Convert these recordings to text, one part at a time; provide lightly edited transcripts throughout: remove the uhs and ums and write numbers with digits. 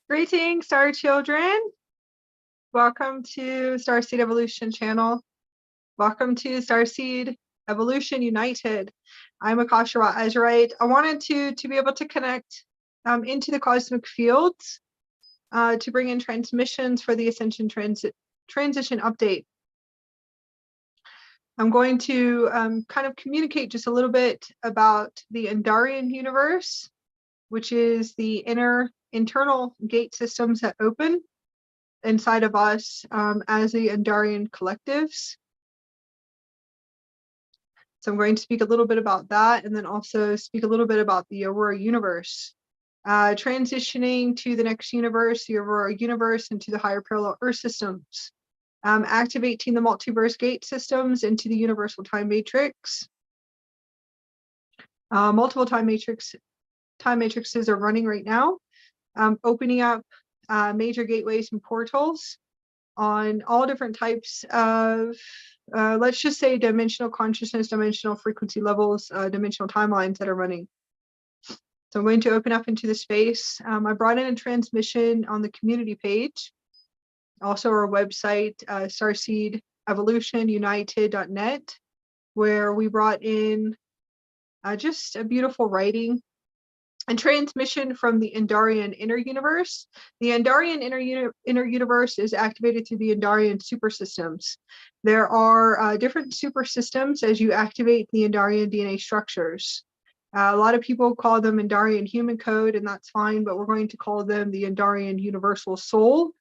Greetings, Star Children. Welcome to Starseed Evolution channel. Welcome to Starseed Evolution United. I'm Akasha Azurite. I wanted to be able to connect into the cosmic fields to bring in transmissions for the Ascension transition update. I'm going to kind of communicate just a little bit about the Endarian universe, which is the internal gate systems that open inside of us as the Endarian collectives. So I'm going to speak a little bit about that, and then also speak a little bit about the Aurora universe. Transitioning to the next universe, the Aurora universe, into the higher parallel Earth systems. Activating the multiverse gate systems into the universal time matrix. Multiple time matrices are running right now, opening up major gateways and portals on all different types of, let's just say, dimensional consciousness, dimensional frequency levels, dimensional timelines that are running. So I'm going to open up into the space. I brought in a transmission on the community page, also our website, starseedevolutionunited.net, where we brought in just a beautiful writing and transmission from the Endarian inner universe. The Endarian inner universe is activated through the Endarian super systems. There are different super systems as you activate the Endarian DNA structures. A lot of people call them Endarian human code, and that's fine, but we're going to call them the Endarian universal soul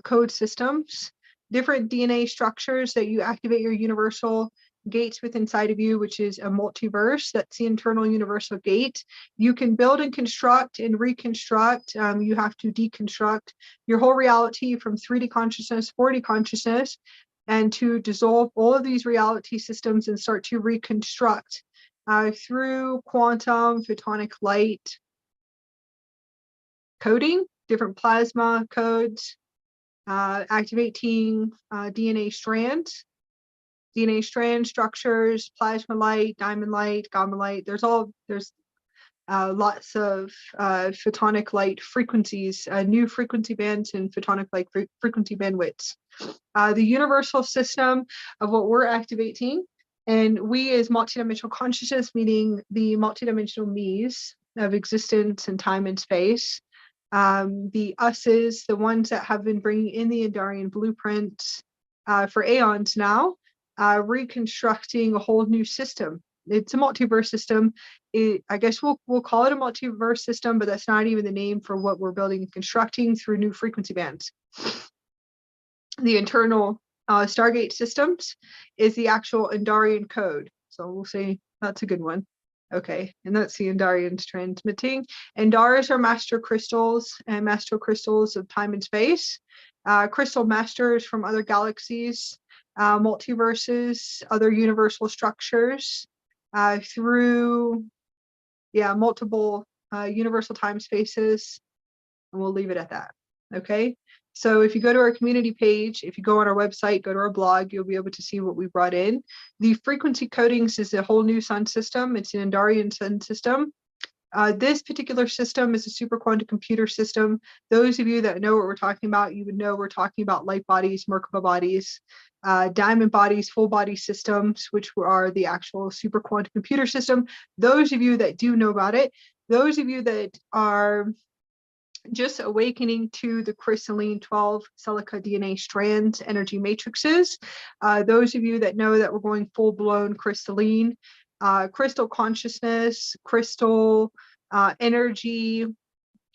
code systems. Different DNA structures that you activate your universal gates with inside of you, which is a multiverse. That's the internal universal gate. You can build and construct and reconstruct. You have to deconstruct your whole reality from 3D consciousness, 4D consciousness, and to dissolve all of these reality systems and start to reconstruct through quantum photonic light coding, different plasma codes, activating DNA strands structures, plasma light, diamond light, gamma light. There's lots of photonic light frequencies, new frequency bands and photonic light frequency bandwidths. The universal system of what we're activating, and we as multidimensional consciousness, meaning the multidimensional me's of existence and time and space. The us's, the ones that have been bringing in the Endarian blueprints for aeons now, reconstructing a whole new system. It's a multiverse system. I guess we'll call it a multiverse system, but that's not even the name for what we're building and constructing through new frequency bands. The internal Stargate systems is the actual Endarian code. So we'll say that's a good one. Okay, and that's the Endarians transmitting. Endars are master crystals and master crystals of time and space. Crystal masters from other galaxies, multiverses, other universal structures, through multiple universal time spaces, and we'll leave it at that. Okay, so if you go to our community page, if you go on our website, go to our blog, you'll be able to see what we brought in. The frequency codings is a whole new sun system. It's an Endarian sun system. This particular system is a super quantum computer system. Those of you that know what we're talking about, you would know we're talking about light bodies, Merkaba bodies, diamond bodies, full body systems, which are the actual super quantum computer system. Those of you that do know about it, those of you that are just awakening to the crystalline 12 silica DNA strands energy matrices, those of you that know that we're going full-blown crystalline, crystal consciousness, crystal energy,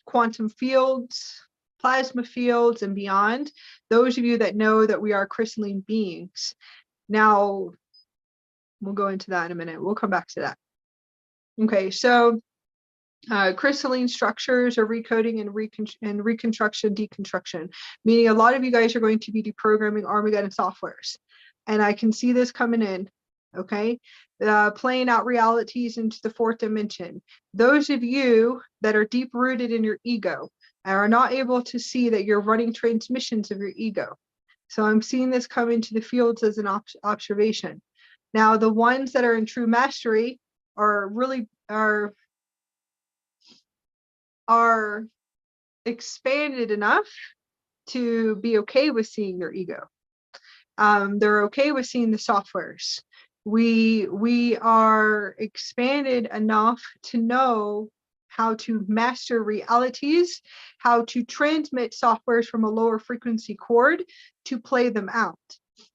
quantum fields, plasma fields, and beyond. Those of you that know that we are crystalline beings. Now, we'll go into that in a minute. We'll come back to that. Okay, so crystalline structures are recoding and reconstruction, deconstruction, meaning a lot of you guys are going to be deprogramming Armageddon softwares. And I can see this coming in. Okay, playing out realities into the fourth dimension. Those of you that are deep rooted in your ego are not able to see that you're running transmissions of your ego. So I'm seeing this come into the fields as an observation. Now, the ones that are in true mastery are expanded enough to be okay with seeing their ego. They're okay with seeing the softwares. We are expanded enough to know how to master realities, how to transmit softwares from a lower frequency chord to play them out.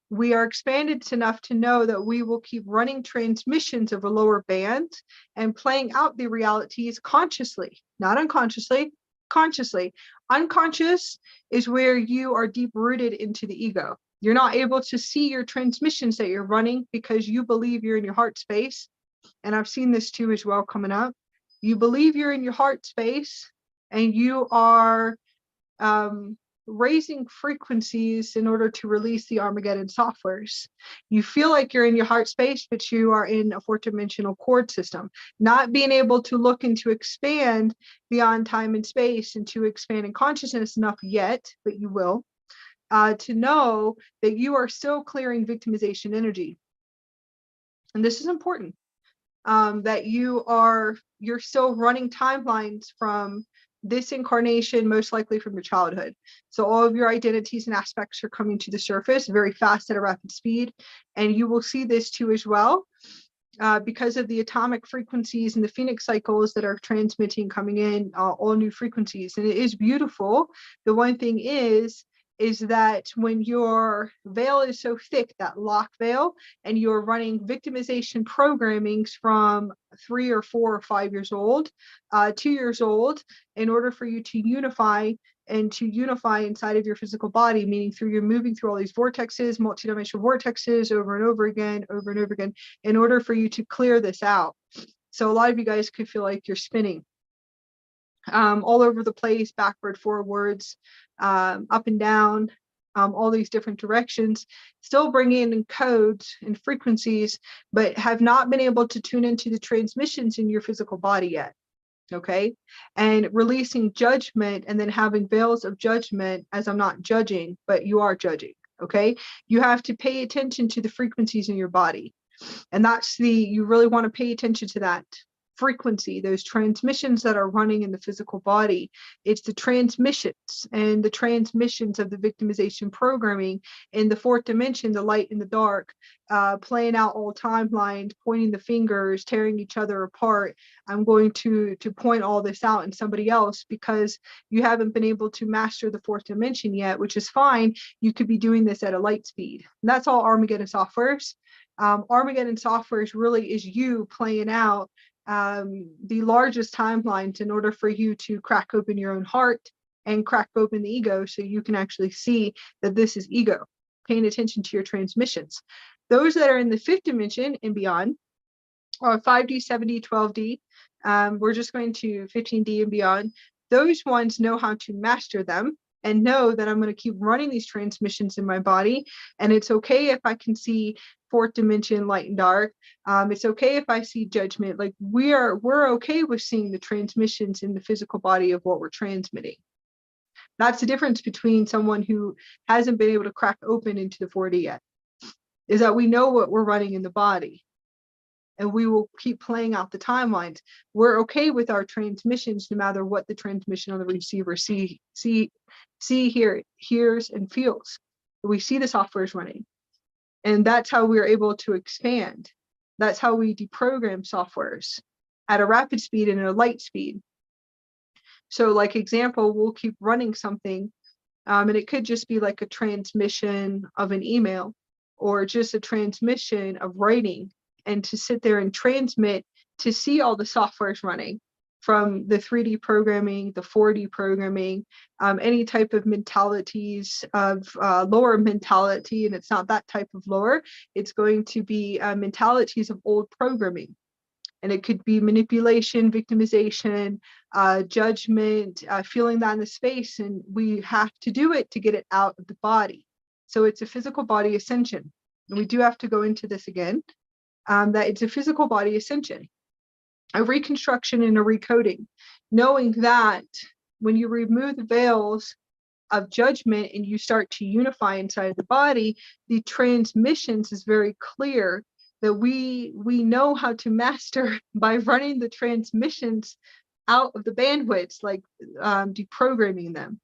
We are expanded enough to know that we will keep running transmissions of a lower band and playing out the realities consciously, not unconsciously, consciously. Unconscious is where you are deep rooted into the ego. You're not able to see your transmissions that you're running because you believe you're in your heart space. And I've seen this too as well coming up. You believe you're in your heart space and you are raising frequencies in order to release the Armageddon softwares. You feel like you're in your heart space, but you are in a fourth dimensional chord system, not being able to look and to expand beyond time and space and to expand in consciousness enough yet, but you will, to know that you are still clearing victimization energy. And this is important, that you're still running timelines from this incarnation, most likely from your childhood. So all of your identities and aspects are coming to the surface very fast at a rapid speed. And you will see this too as well, because of the atomic frequencies and the phoenix cycles that are transmitting, coming in, all new frequencies. And it is beautiful. The one thing is that when your veil is so thick, that lock veil, and you're running victimization programmings from 3 or 4 or 5 years old, 2 years old, in order for you to unify and to unify inside of your physical body, meaning through you're moving through all these vortexes, multidimensional vortexes over and over again, in order for you to clear this out. So a lot of you guys could feel like you're spinning all over the place, backward, forwards, up and down, all these different directions, still bringing in codes and frequencies, but have not been able to tune into the transmissions in your physical body yet. Okay. And releasing judgment and then having veils of judgment, as I'm not judging, but you are judging. Okay. You have to pay attention to the frequencies in your body. And you really want to pay attention to that frequency, those transmissions that are running in the physical body. It's the transmissions and the transmissions of the victimization programming in the fourth dimension, the light and the dark, playing out all timelines, pointing the fingers, tearing each other apart. I'm going to point all this out in somebody else because you haven't been able to master the fourth dimension yet, which is fine. You could be doing this at a light speed. And that's all Armageddon softwares. Armageddon softwares really is you playing out the largest timelines in order for you to crack open your own heart and crack open the ego, so you can actually see that this is ego, paying attention to your transmissions. Those that are in the fifth dimension and beyond, or 5D, 7D, 12D, we're just going to 15D and beyond. Those ones know how to master them and know that I'm going to keep running these transmissions in my body. And it's okay if I can see fourth dimension, light and dark. It's okay if I see judgment. Like we're okay with seeing the transmissions in the physical body of what we're transmitting. That's the difference between someone who hasn't been able to crack open into the 4D yet, is that we know what we're running in the body. And we will keep playing out the timelines. We're okay with our transmissions, no matter what the transmission on the receiver hears and feels. We see the software is running. And that's how we're able to expand. That's how we deprogram softwares at a rapid speed and a light speed. So like example, we'll keep running something, and it could just be like a transmission of an email or just a transmission of writing, and to sit there and transmit, to see all the softwares running from the 3D programming, the 4D programming, any type of mentalities of lower mentality, and it's not that type of lower, it's going to be mentalities of old programming. And it could be manipulation, victimization, judgment, feeling that in the space, and we have to do it to get it out of the body. So it's a physical body ascension. And we do have to go into this again, that it's a physical body ascension, a reconstruction and a recoding, knowing that when you remove the veils of judgment and you start to unify inside of the body, the transmissions is very clear that we know how to master by running the transmissions out of the bandwidths, like deprogramming them.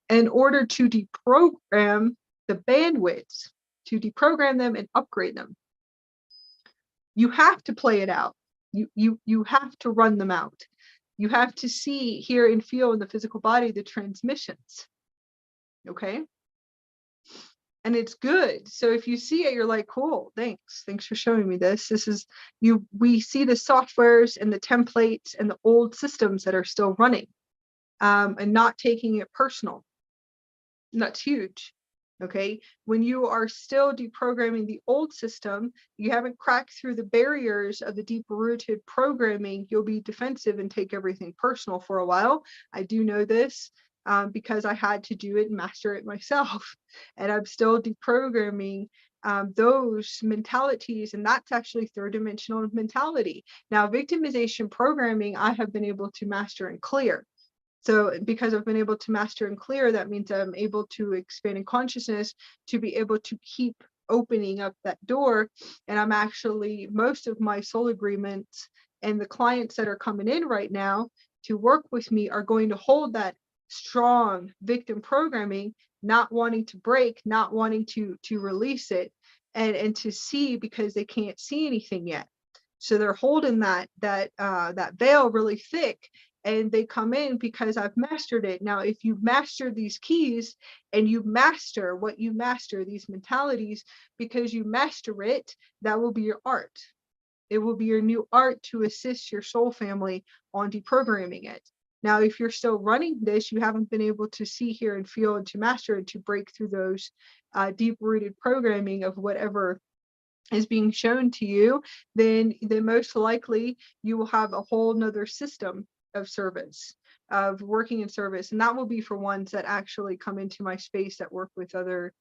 In order to deprogram the bandwidths, to deprogram them and upgrade them, you have to play it out. You have to run them out. You have to see, hear, and feel in the physical body the transmissions. Okay? And it's good. So if you see it, you're like, cool, thanks for showing me this. This is we see the softwares and the templates and the old systems that are still running, and not taking it personal. And that's huge. Okay, when you are still deprogramming the old system, you haven't cracked through the barriers of the deep rooted programming, you'll be defensive and take everything personal for a while. I do know this because I had to do it and master it myself. And I'm still deprogramming those mentalities, and that's actually third dimensional mentality. Now, victimization programming, I have been able to master and clear. So because I've been able to master and clear, that means I'm able to expand in consciousness to be able to keep opening up that door. And I'm actually, most of my soul agreements and the clients that are coming in right now to work with me are going to hold that strong victim programming, not wanting to break, not wanting to release it and to see, because they can't see anything yet. So they're holding that veil really thick, and they come in because I've mastered it. Now, if you've mastered these keys and you master what you master, these mentalities, because you master it, that will be your art. It will be your new art to assist your soul family on deprogramming it. Now, if you're still running this, you haven't been able to see, hear, and feel, and to master it, to break through those deep-rooted programming of whatever is being shown to you, then most likely you will have a whole nother system of service, of working in service. And that will be for ones that actually come into my space that work with other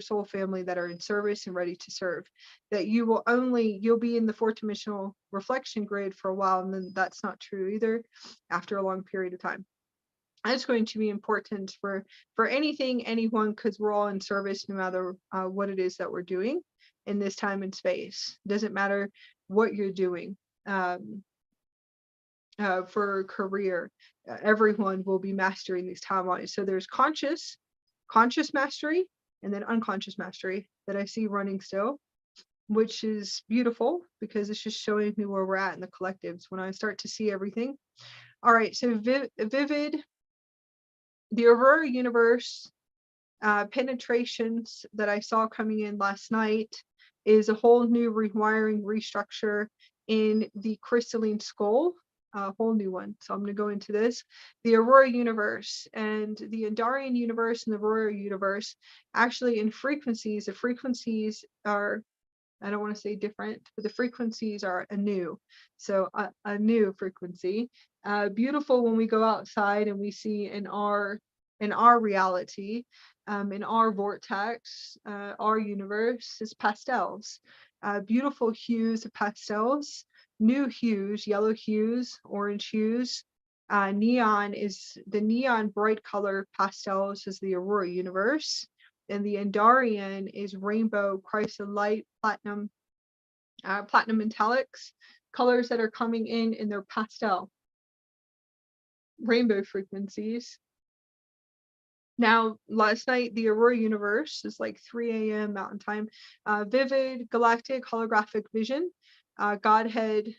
soul family that are in service and ready to serve. That you'll be in the fourth dimensional reflection grid for a while, and then that's not true either after a long period of time. It's going to be important for anything, anyone, because we're all in service no matter what it is that we're doing in this time and space. It doesn't matter what you're doing. For career, everyone will be mastering these timelines. So there's conscious mastery, and then unconscious mastery that I see running still, which is beautiful because it's just showing me where we're at in the collectives when I start to see everything. All right, so vivid, the Aurora universe penetrations that I saw coming in last night is a whole new rewiring, restructure in the crystalline skull, a whole new one. So I'm going to go into this. The Aurora universe and the Andarian universe and the Aurora universe, actually in frequencies, the frequencies are, I don't want to say different, but the frequencies are anew. So a new frequency. Beautiful when we go outside and we see in our reality, in our vortex, our universe is pastels. Beautiful hues of pastels, new hues, yellow hues, orange hues. Neon is the neon bright color pastels is the Aurora universe. And the Andarian is rainbow, chrysolite, platinum metallics, colors that are coming in their pastel rainbow frequencies. Now, last night, the Aurora universe is like 3 a.m. Mountain Time. Vivid, galactic, holographic vision, Godhead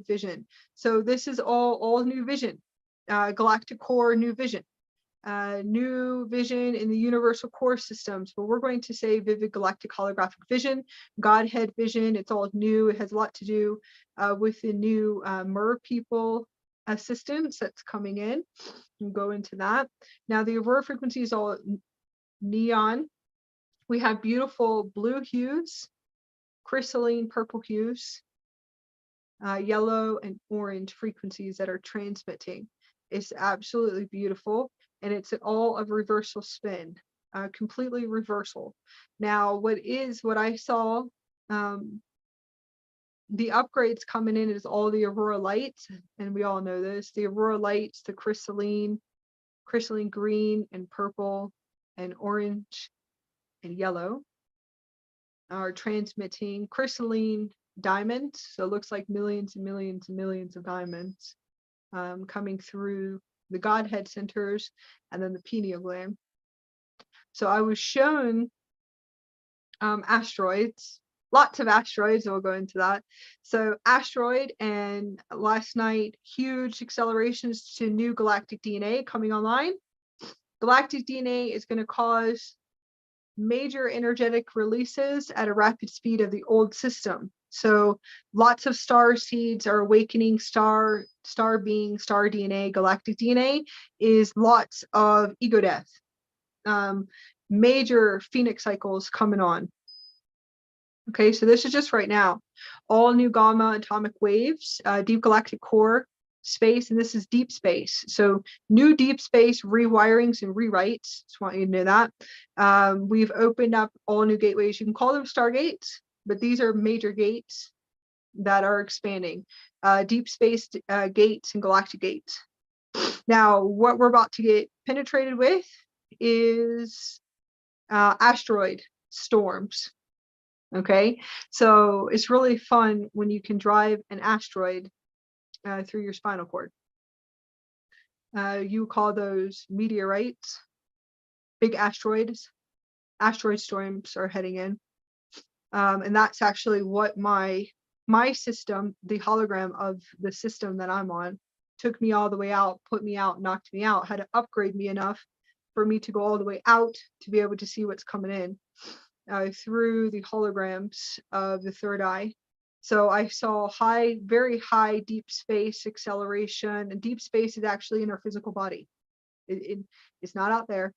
vision. So this is all new vision. Galactic core, new vision. New vision in the universal core systems, but we're going to say vivid, galactic, holographic vision, Godhead vision. It's all new. It has a lot to do with the new Mer people assistance that's coming in. We'll go into that. Now the Aurora frequency is all neon. We have beautiful blue hues, crystalline purple hues, yellow and orange frequencies that are transmitting. It's absolutely beautiful. And it's all of reversal spin, completely reversal. Now, what I saw, the upgrades coming in is all the Aurora lights, and we all know this. The Aurora lights, the crystalline green and purple and orange and yellow are transmitting. Crystalline diamonds. So it looks like millions and millions and millions of diamonds coming through the Godhead centers and then the pineal gland. So I was shown asteroids, lots of asteroids, we'll go into that. So asteroid, and last night, huge accelerations to new galactic DNA coming online. Galactic DNA is going to cause major energetic releases at a rapid speed of the old system. So lots of star seeds are awakening. Star being star DNA, galactic DNA is lots of ego death. Major phoenix cycles coming on. Okay, so this is just right now. All new gamma atomic waves, deep galactic core space, and this is deep space. So new deep space rewirings and rewrites. Just want you to know that. We've opened up all new gateways. You can call them stargates, but these are major gates that are expanding. Deep space gates and galactic gates. Now, what we're about to get penetrated with is asteroid storms. Okay, so it's really fun when you can drive an asteroid through your spinal cord. You call those meteorites, big asteroids. Asteroid storms are heading in, and that's actually what my system, the hologram of the system that I'm on, took me all the way out, put me out, knocked me out, had to upgrade me enough for me to go all the way out to be able to see what's coming in. Through the holograms of the third eye. So I saw very high deep space acceleration, and deep space is actually in our physical body. It's not out there.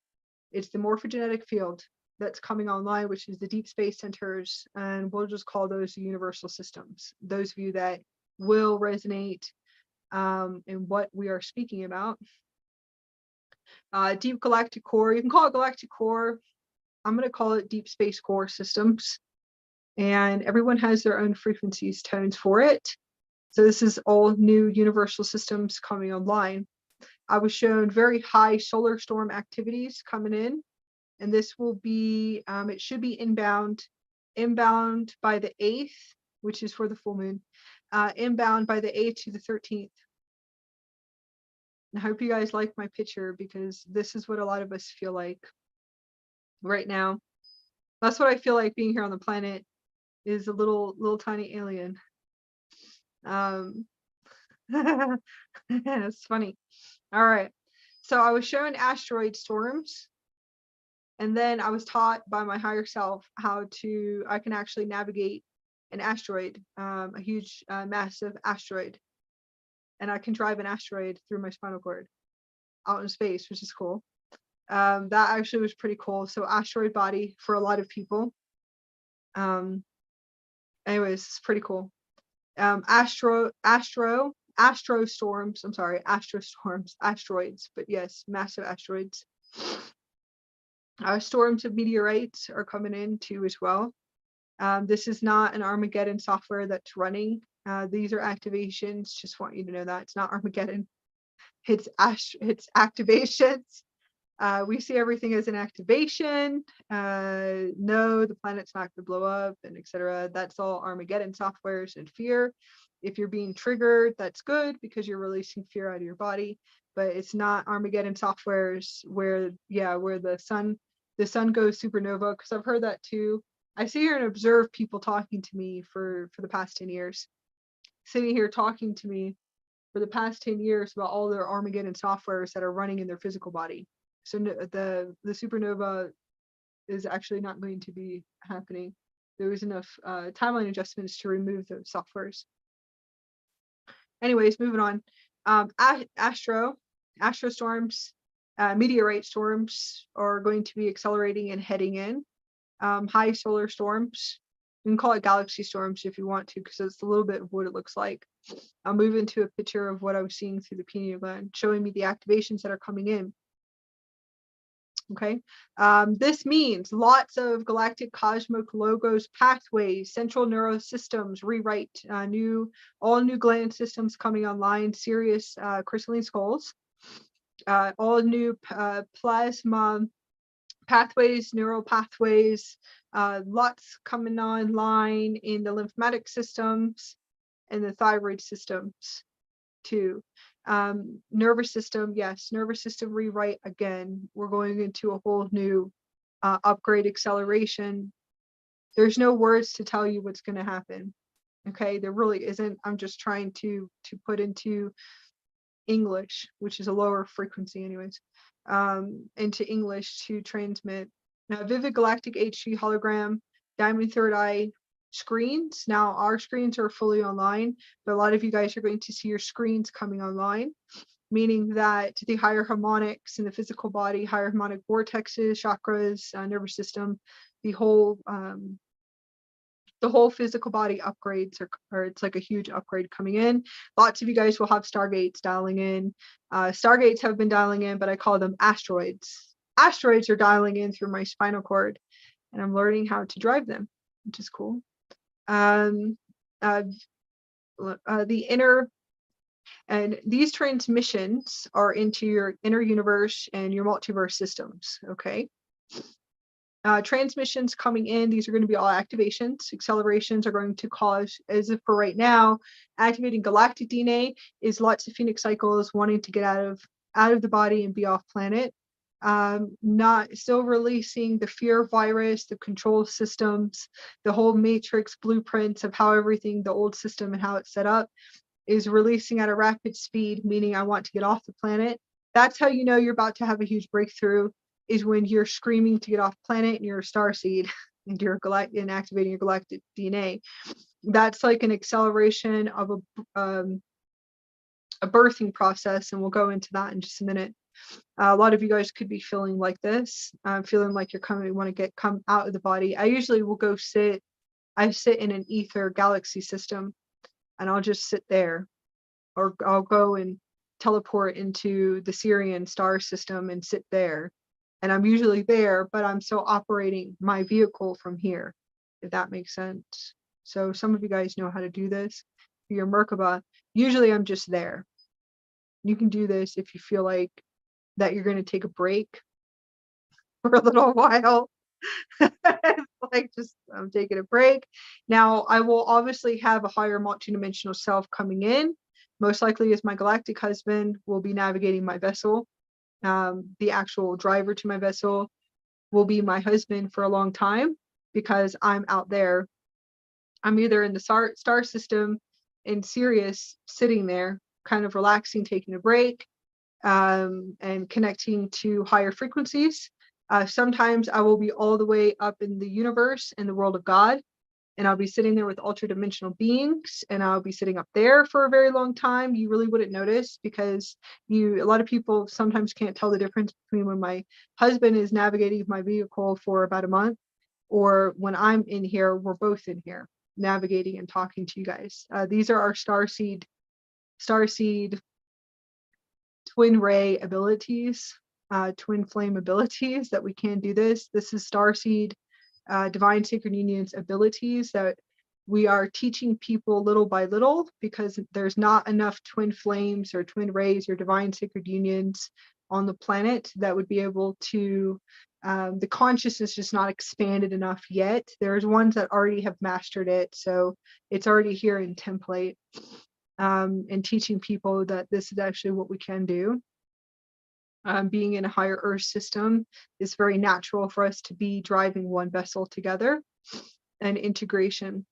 It's the morphogenetic field that's coming online, which is the deep space centers, and we'll just call those the universal systems. Those of you that will resonate in what we are speaking about. Deep galactic core, you can call it galactic core. I'm going to call it deep space core systems, and everyone has their own frequencies, tones for it. So this is all new universal systems coming online. I was shown very high solar storm activities coming in, and this will be, it should be inbound by the 8th, which is for the full moon, inbound by the 8th to the 13th. I hope you guys like my picture, because this is what a lot of us feel like right now. That's what I feel like being here on the planet, is a little tiny alien. It's funny. All right, so I was shown asteroid storms, and then I was taught by my higher self how I can actually navigate an asteroid, a huge massive asteroid, and I can drive an asteroid through my spinal cord out in space, which is cool. That actually was pretty cool. So asteroid body for a lot of people. Anyways, it's pretty cool. Astro storms, asteroids, but yes, massive asteroids. Storms of meteorites are coming in too as well. This is not an Armageddon software that's running. These are activations. Just want you to know that it's not Armageddon. It's activations. We see everything as an activation. No, the planet's not going to blow up, and etc. That's all Armageddon softwares and fear. If you're being triggered, that's good, because you're releasing fear out of your body. But it's not Armageddon softwares where the sun goes supernova, because I've heard that too. I sit here and observe people talking to me for the past 10 years, sitting here talking to me for the past 10 years about all their Armageddon softwares that are running in their physical body. So the supernova is actually not going to be happening. There was enough timeline adjustments to remove those softwares. Anyways, moving on. Astro storms, meteorite storms are going to be accelerating and heading in. High solar storms. You can call it galaxy storms if you want to, because it's a little bit of what it looks like. I'll move into a picture of what I was seeing through the pineal gland, showing me the activations that are coming in. Okay, this means lots of galactic cosmic logos, pathways, central neurosystems, rewrite, all new gland systems coming online, serious crystalline skulls, all new plasma pathways, neural pathways, lots coming online in the lymphatic systems and the thyroid systems too. Nervous system, yes, nervous system rewrite again. We're going into a whole new upgrade acceleration. There's no words to tell you what's going to happen. Okay, there really isn't. I'm just trying to put into English, which is a lower frequency anyways, into English to transmit. Now, Vivid Galactic HD hologram, Diamond Third Eye screens. Now, our screens are fully online, but a lot of you guys are going to see your screens coming online, meaning that the higher harmonics in the physical body, higher harmonic vortexes, chakras, nervous system, the whole physical body upgrades or it's like a huge upgrade coming in. Lots of you guys will have stargates dialing in. Stargates have been dialing in, but I call them asteroids. Asteroids are dialing in through my spinal cord, and I'm learning how to drive them, which is cool. The inner, and these transmissions are into your inner universe and your multiverse systems, okay? Transmissions coming in, these are going to be all activations. Accelerations are going to cause, as if for right now, activating galactic DNA is lots of phoenix cycles wanting to get out of the body and be off planet. Not still releasing the fear virus, the control systems, the whole matrix blueprints of how everything, the old system and how it's set up, is releasing at a rapid speed, meaning I want to get off the planet. That's how you know you're about to have a huge breakthrough, is when you're screaming to get off planet and you're a starseed and you're and activating your galactic DNA. That's like an acceleration of a birthing process, and we'll go into that in just a minute. A lot of you guys could be feeling like this, feeling like you're want to come out of the body. I usually will go sit in an ether galaxy system, and I'll just sit there, or I'll go and teleport into the Syrian star system and sit there. And I'm usually there, but I'm still operating my vehicle from here, if that makes sense. So some of you guys know how to do this. For your Merkaba, usually I'm just there. You can do this if you feel like that you're going to take a break for a little while. Like, just I'm taking a break. Now, I will obviously have a higher multidimensional self coming in. Most likely as my galactic husband will be navigating my vessel. The actual driver to my vessel will be my husband for a long time, because I'm out there. I'm either in the star system in Sirius, sitting there, kind of relaxing, taking a break, and connecting to higher frequencies. Sometimes I will be all the way up in the universe, in the world of God, and I'll be sitting there with ultra-dimensional beings, and I'll be sitting up there for a very long time. You really wouldn't notice, because a lot of people sometimes can't tell the difference between when my husband is navigating my vehicle for about a month, or when I'm in here. We're both in here navigating and talking to you guys. These are our starseed twin ray abilities, twin flame abilities that we can do this. This is starseed divine sacred unions abilities that we are teaching people little by little, because there's not enough twin flames or twin rays or divine sacred unions on the planet that would be able to, the consciousness is just not expanded enough yet. There's ones that already have mastered it, so it's already here in template, and teaching people that this is actually what we can do. Being in a higher earth system, is very natural for us to be driving one vessel together, and integration.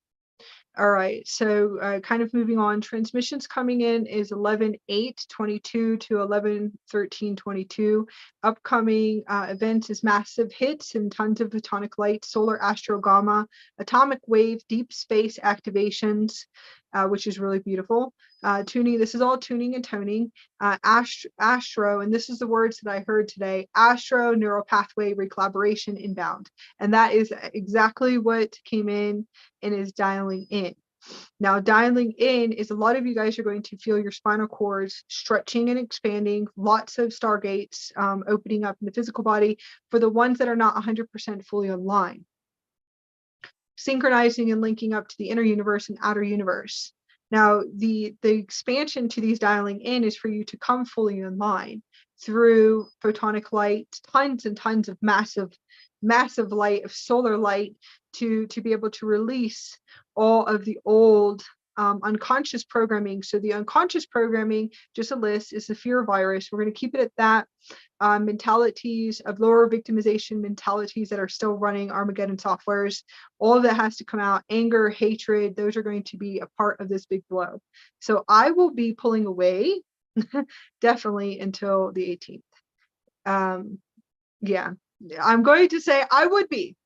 All right, so kind of moving on, transmissions coming in is 11/8/22 to 11/13/22. Upcoming events is massive hits and tons of photonic light, solar astro gamma, atomic wave, deep space activations, which is really beautiful. Tuning, this is all tuning and toning. Astro, and this is the words that I heard today, astro neural pathway recollaboration inbound. And that is exactly what came in and is dialing in. Now, dialing in is, a lot of you guys are going to feel your spinal cords stretching and expanding, lots of stargates opening up in the physical body for the ones that are not 100% fully online. Synchronizing and linking up to the inner universe and outer universe. Now, the expansion to these dialing in is for you to come fully online. through photonic light, tons and tons of massive light, of solar light, to be able to release all of the old unconscious programming. So the unconscious programming, just a list, is the fear virus. We're going to keep it at that. Mentalities of lower victimization, mentalities that are still running Armageddon softwares, all of that has to come out. Anger, hatred, those are going to be a part of this big blow. So I will be pulling away definitely until the 18th. Yeah, I'm going to say I would be,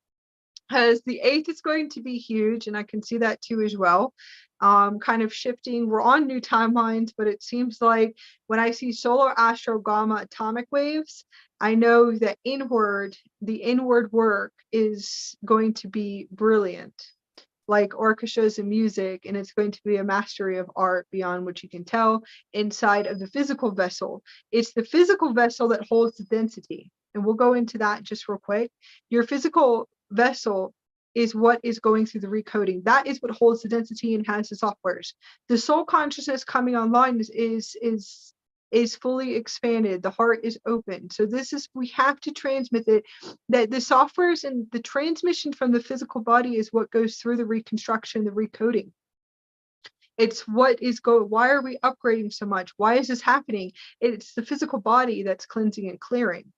because the 8th is going to be huge, and I can see that too as well. Kind of shifting. We're on new timelines, but it seems like when I see solar, astro, gamma, atomic waves, I know that the inward work is going to be brilliant, like orchestras and music, and it's going to be a mastery of art beyond what you can tell inside of the physical vessel. It's the physical vessel that holds the density, and we'll go into that just real quick. Your physical vessel is what is going through the recoding. That is what holds the density and has the softwares. The soul consciousness coming online is fully expanded. The heart is open. So we have to transmit it, that the softwares and the transmission from the physical body is what goes through the reconstruction, the recoding. It's what is why are we upgrading so much? Why is this happening? It's the physical body that's cleansing and clearing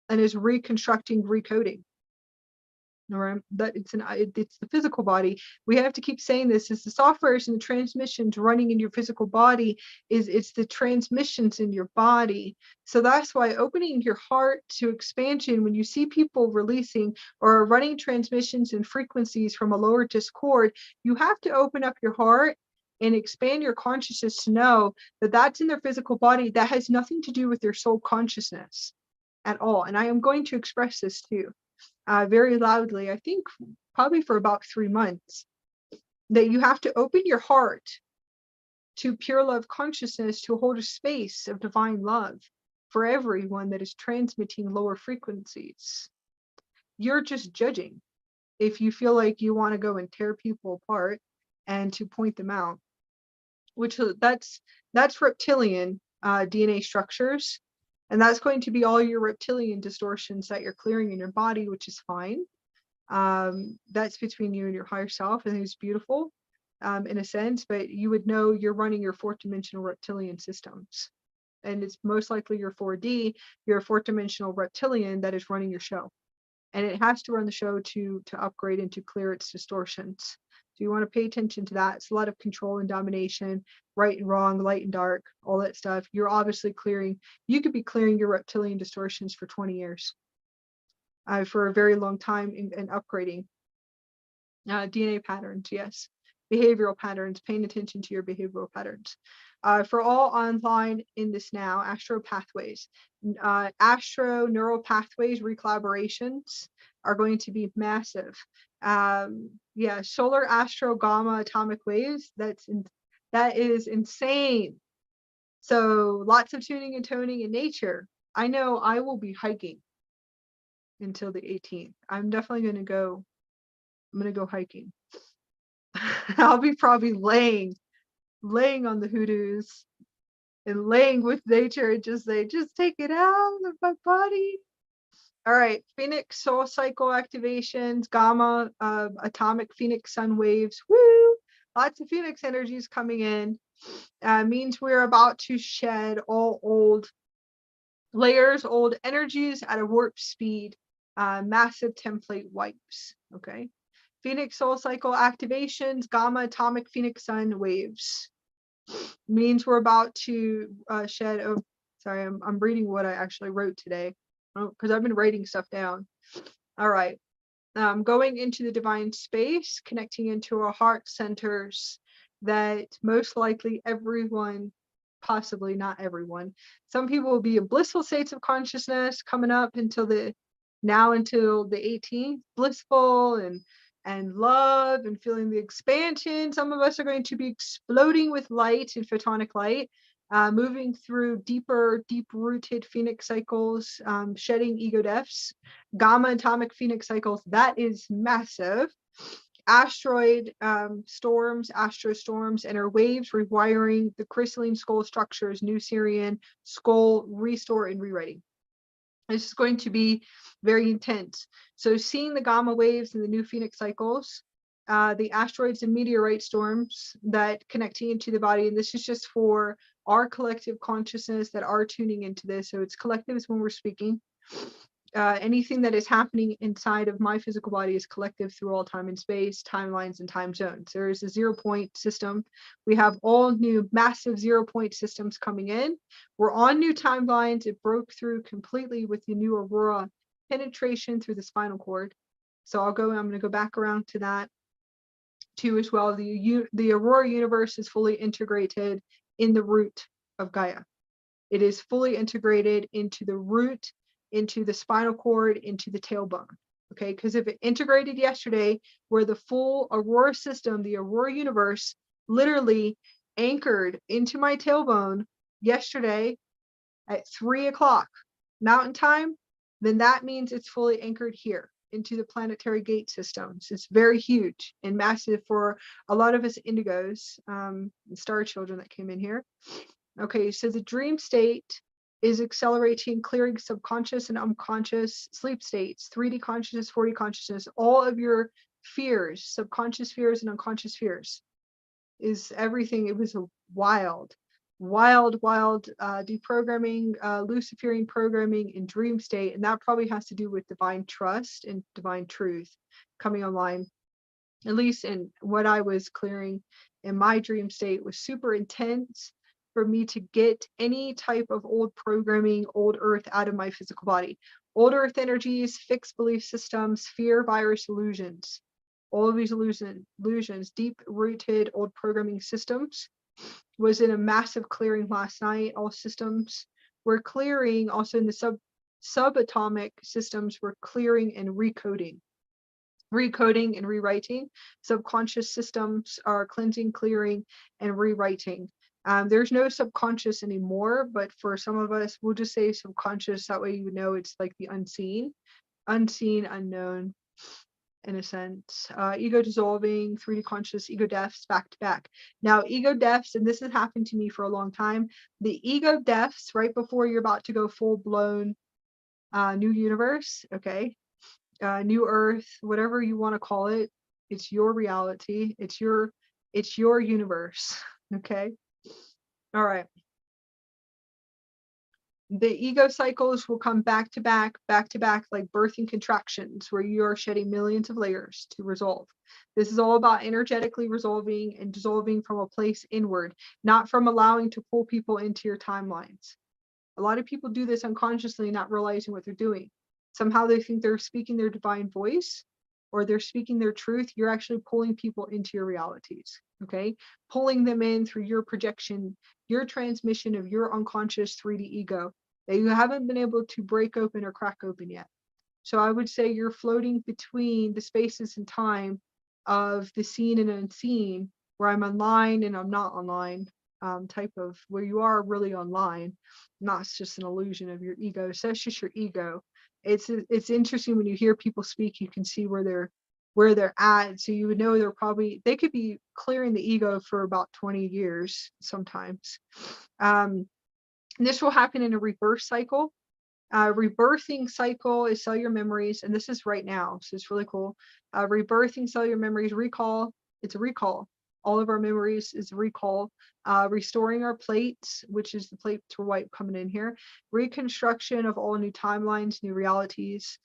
and is reconstructing, recoding. All right, that it's the physical body. We have to keep saying this, is the softwares and the transmissions running in your physical body, it's the transmissions in your body. So that's why opening your heart to expansion, when you see people releasing or running transmissions and frequencies from a lower discord, you have to open up your heart and expand your consciousness to know that that's in their physical body. That has nothing to do with their soul consciousness at all. And I am going to express this too. Very loudly, I think probably for about 3 months, that you have to open your heart to pure love consciousness, to hold a space of divine love for everyone that is transmitting lower frequencies. You're just judging if you feel like you want to go and tear people apart and to point them out, which that's reptilian DNA structures. And that's going to be all your reptilian distortions that you're clearing in your body, which is fine. That's between you and your higher self, and it's beautiful in a sense, but you would know you're running your 4th dimensional reptilian systems. And it's most likely your 4D, your 4th dimensional reptilian that is running your show. And it has to run the show to upgrade and to clear its distortions. So you want to pay attention to that. It's a lot of control and domination, right and wrong, light and dark, all that stuff. You're obviously clearing. You could be clearing your reptilian distortions for 20 years, for a very long time, and upgrading. DNA patterns, yes. Behavioral patterns, paying attention to your behavioral patterns. For all online in this now, astro pathways, astro neural pathways, recollaborations are going to be massive. Yeah, solar, astro, gamma, atomic waves, that is insane. So lots of tuning and toning in nature. I know I will be hiking until the 18th. I'm definitely going to go. I'm going to go hiking. I'll be probably laying on the hoodoos and laying with nature and just take it out of my body. All right, Phoenix soul cycle activations, gamma, atomic Phoenix sun waves. Woo! Lots of Phoenix energies coming in. Means we're about to shed all old layers, old energies at a warp speed. Massive template wipes. Okay. Phoenix soul cycle activations, gamma, atomic Phoenix sun waves. Means we're about to shed. Oh, sorry, I'm reading what I actually wrote today, because I've been writing stuff down. All right. Going into the divine space, connecting into our heart centers that most likely everyone, possibly not everyone, some people will be in blissful states of consciousness coming up until the 18th, blissful and love and feeling the expansion. Some of us are going to be exploding with light and photonic light, moving through deep-rooted Phoenix cycles, shedding ego deaths, gamma atomic Phoenix cycles. That is massive. asteroid storms, astrostorms, and our waves rewiring the crystalline skull structures, new Sirian, skull, restore, and rewriting. This is going to be very intense. So seeing the gamma waves and the new phoenix cycles, the asteroids and meteorite storms that connecting into the body, and this is just for our collective consciousness that are tuning into this. So it's collective is when we're speaking. Anything that is happening inside of my physical body is collective through all time and space, timelines, and time zones. There is a 0-point system. We have all new massive 0-point systems coming in. We're on new timelines. It broke through completely with the new aurora penetration through the spinal cord. So I'm going to go back around to that too as well. The aurora universe is fully integrated in the root of Gaia. It is fully integrated into the root, into the spinal cord, into the tailbone. Okay, because if it integrated yesterday, where the full aurora system, the aurora universe, literally anchored into my tailbone yesterday at 3 o'clock mountain time, then that means it's fully anchored here into the planetary gate systems. It's very huge and massive for a lot of us indigos, star children that came in here. Okay, so the dream state is accelerating, clearing subconscious and unconscious sleep states, 3D consciousness, 4D consciousness, all of your fears, subconscious fears and unconscious fears is everything. It was a wild deprogramming, Luciferian programming in dream state. And that probably has to do with divine trust and divine truth coming online. At least in what I was clearing in my dream state was super intense for me to get any type of old programming, old earth out of my physical body. Old earth energies, fixed belief systems, fear, virus, illusions. All of these illusions, deep-rooted old programming systems, was in a massive clearing last night. All systems were clearing, also in the subatomic systems were clearing and recoding and rewriting. Subconscious systems are cleansing, clearing, and rewriting. There's no subconscious anymore, but for some of us, we'll just say subconscious. That way you know it's like the unseen, unknown, in a sense. Ego dissolving, 3D conscious, ego deaths back to back. Now, ego deaths, and this has happened to me for a long time, the ego deaths right before you're about to go full-blown new universe, okay? New earth, whatever you want to call it, it's your reality, it's your universe, okay? All right. The ego cycles will come back to back, like birthing contractions, where you are shedding millions of layers to resolve. This is all about energetically resolving and dissolving from a place inward, not from allowing to pull people into your timelines. A lot of people do this unconsciously, not realizing what they're doing. Somehow they think they're speaking their divine voice or they're speaking their truth. You're actually pulling people into your realities, okay? Pulling them in through your projection, your transmission of your unconscious 3D ego that you haven't been able to break open or crack open yet. So I would say you're floating between the spaces and time of the seen and unseen, where I'm online and I'm not online, type of where you are really online, not just an illusion of your ego. So that's just your ego. It's interesting when you hear people speak, you can see where they're at. So you would know they could be clearing the ego for about 20 years sometimes. This will happen in a rebirth cycle. Rebirthing cycle is cellular memories, and this is right now, so it's really cool. Rebirthing cellular memories, recall, it's a recall. All of our memories is recall. Restoring our plates, which is the plate to white coming in here. Reconstruction of all new timelines, new realities,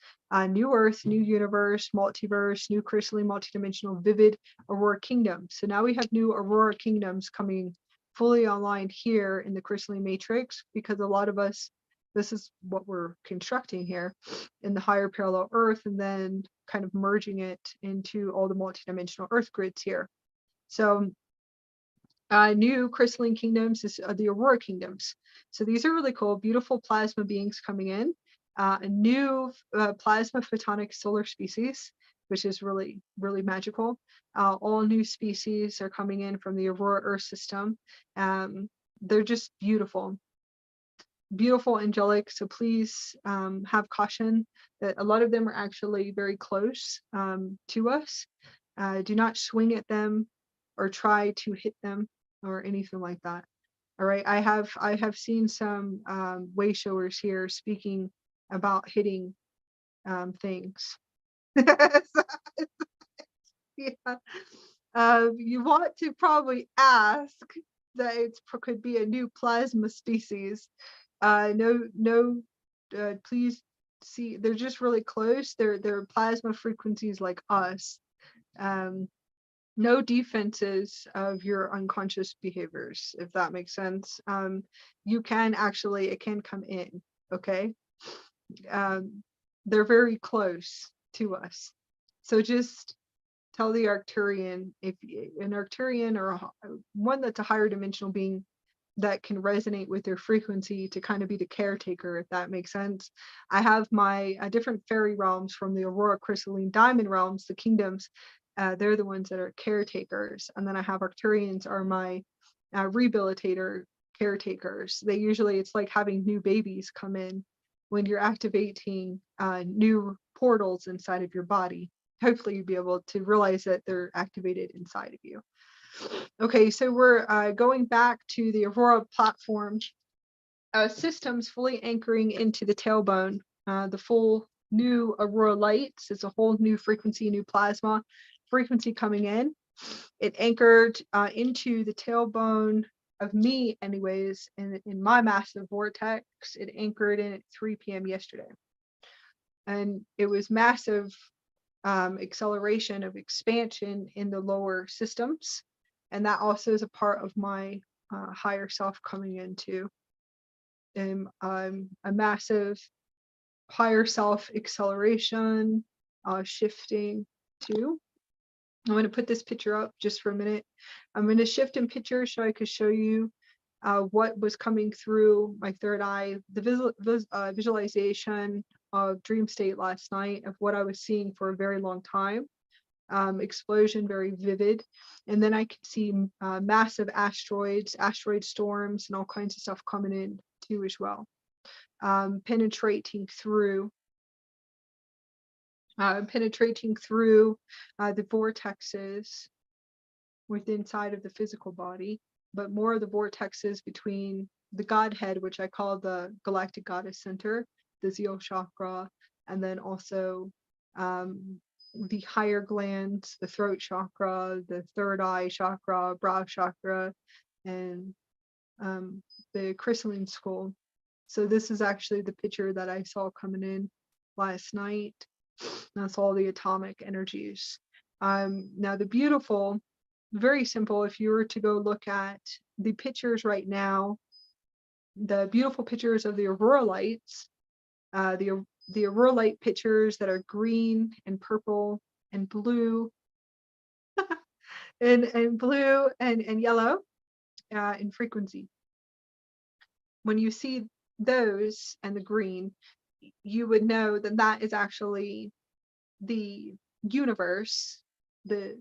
new earth, new universe, multiverse, new crystalline, multidimensional, vivid aurora kingdoms. So now we have new aurora kingdoms coming fully online here in the crystalline matrix, because a lot of us, this is what we're constructing here in the higher parallel earth, and then kind of merging it into all the multidimensional earth grids here. So new crystalline kingdoms is the aurora kingdoms. So these are really cool, beautiful plasma beings coming in. A new plasma photonic solar species, which is really, really magical. All new species are coming in from the aurora earth system. They're just beautiful. Beautiful, angelic. So please have caution that a lot of them are actually very close to us. Do not swing at them or try to hit them or anything like that. All right. I have seen some way showers here speaking about hitting things. Yeah. You want to probably ask that it could be a new plasma species. No, please see, they're just really close. They're plasma frequencies like us. Um, no defenses of your unconscious behaviors, if that makes sense. You can actually, it can come in, okay? They're very close to us. So just tell the Arcturian, if an Arcturian or one that's a higher dimensional being that can resonate with their frequency, to kind of be the caretaker, if that makes sense. I have my different fairy realms from the Aurora Crystalline Diamond realms, the kingdoms. They're the ones that are caretakers. And then I have Arcturians are my rehabilitator caretakers. They usually, it's like having new babies come in when you're activating new portals inside of your body. Hopefully you'll be able to realize that they're activated inside of you. Okay, so we're going back to the Aurora platform systems, fully anchoring into the tailbone. The full new Aurora lights. It's a whole new frequency, new plasma frequency coming in. It anchored into the tailbone of me, anyways, in my massive vortex. It anchored in at 3 p.m. yesterday. And it was massive acceleration of expansion in the lower systems. And that also is a part of my higher self coming into a massive higher self acceleration, shifting too. I'm going to put this picture up just for a minute. I'm going to shift in pictures so I could show you what was coming through my third eye, the visualization of dream state last night of what I was seeing for a very long time. Explosion, very vivid. And then I could see massive asteroids, asteroid storms, and all kinds of stuff coming in too as well. Penetrating through the vortexes within inside of the physical body, but more of the vortexes between the Godhead, which I call the Galactic Goddess Center, the Zeo chakra, and then also the higher glands, the throat chakra, the third eye chakra, brow chakra, and the crystalline skull. So this is actually the picture that I saw coming in last night. That's all the atomic energies. Now the beautiful, very simple, if you were to go look at the pictures right now, the beautiful pictures of the aurora lights, the aurora light pictures that are green and purple and blue and blue and yellow in frequency. When you see those and the green, you would know that that is actually the universe, the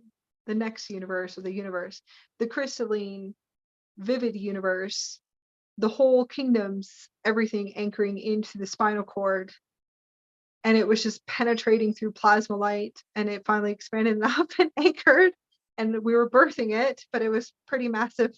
next universe, or the universe, the crystalline, vivid universe, the whole kingdoms, everything anchoring into the spinal cord. And it was just penetrating through plasma light, and it finally expanded up and anchored, and we were birthing it, but it was pretty massive.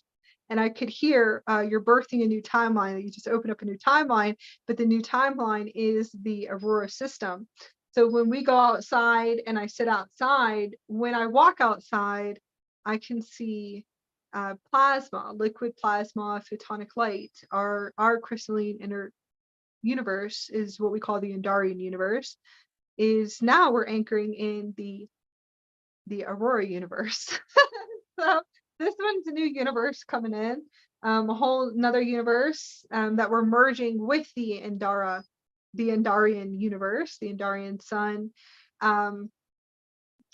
And I could hear you're birthing a new timeline. You just open up a new timeline, but the new timeline is the Aurora system. So when we go outside and I sit outside, when I walk outside, I can see plasma, liquid plasma, photonic light. Our crystalline inner universe is what we call the Andarian universe. Is now we're anchoring in the Aurora universe. So this one's a new universe coming in, a whole another universe that we're merging with the Andarian universe, the Andarian sun.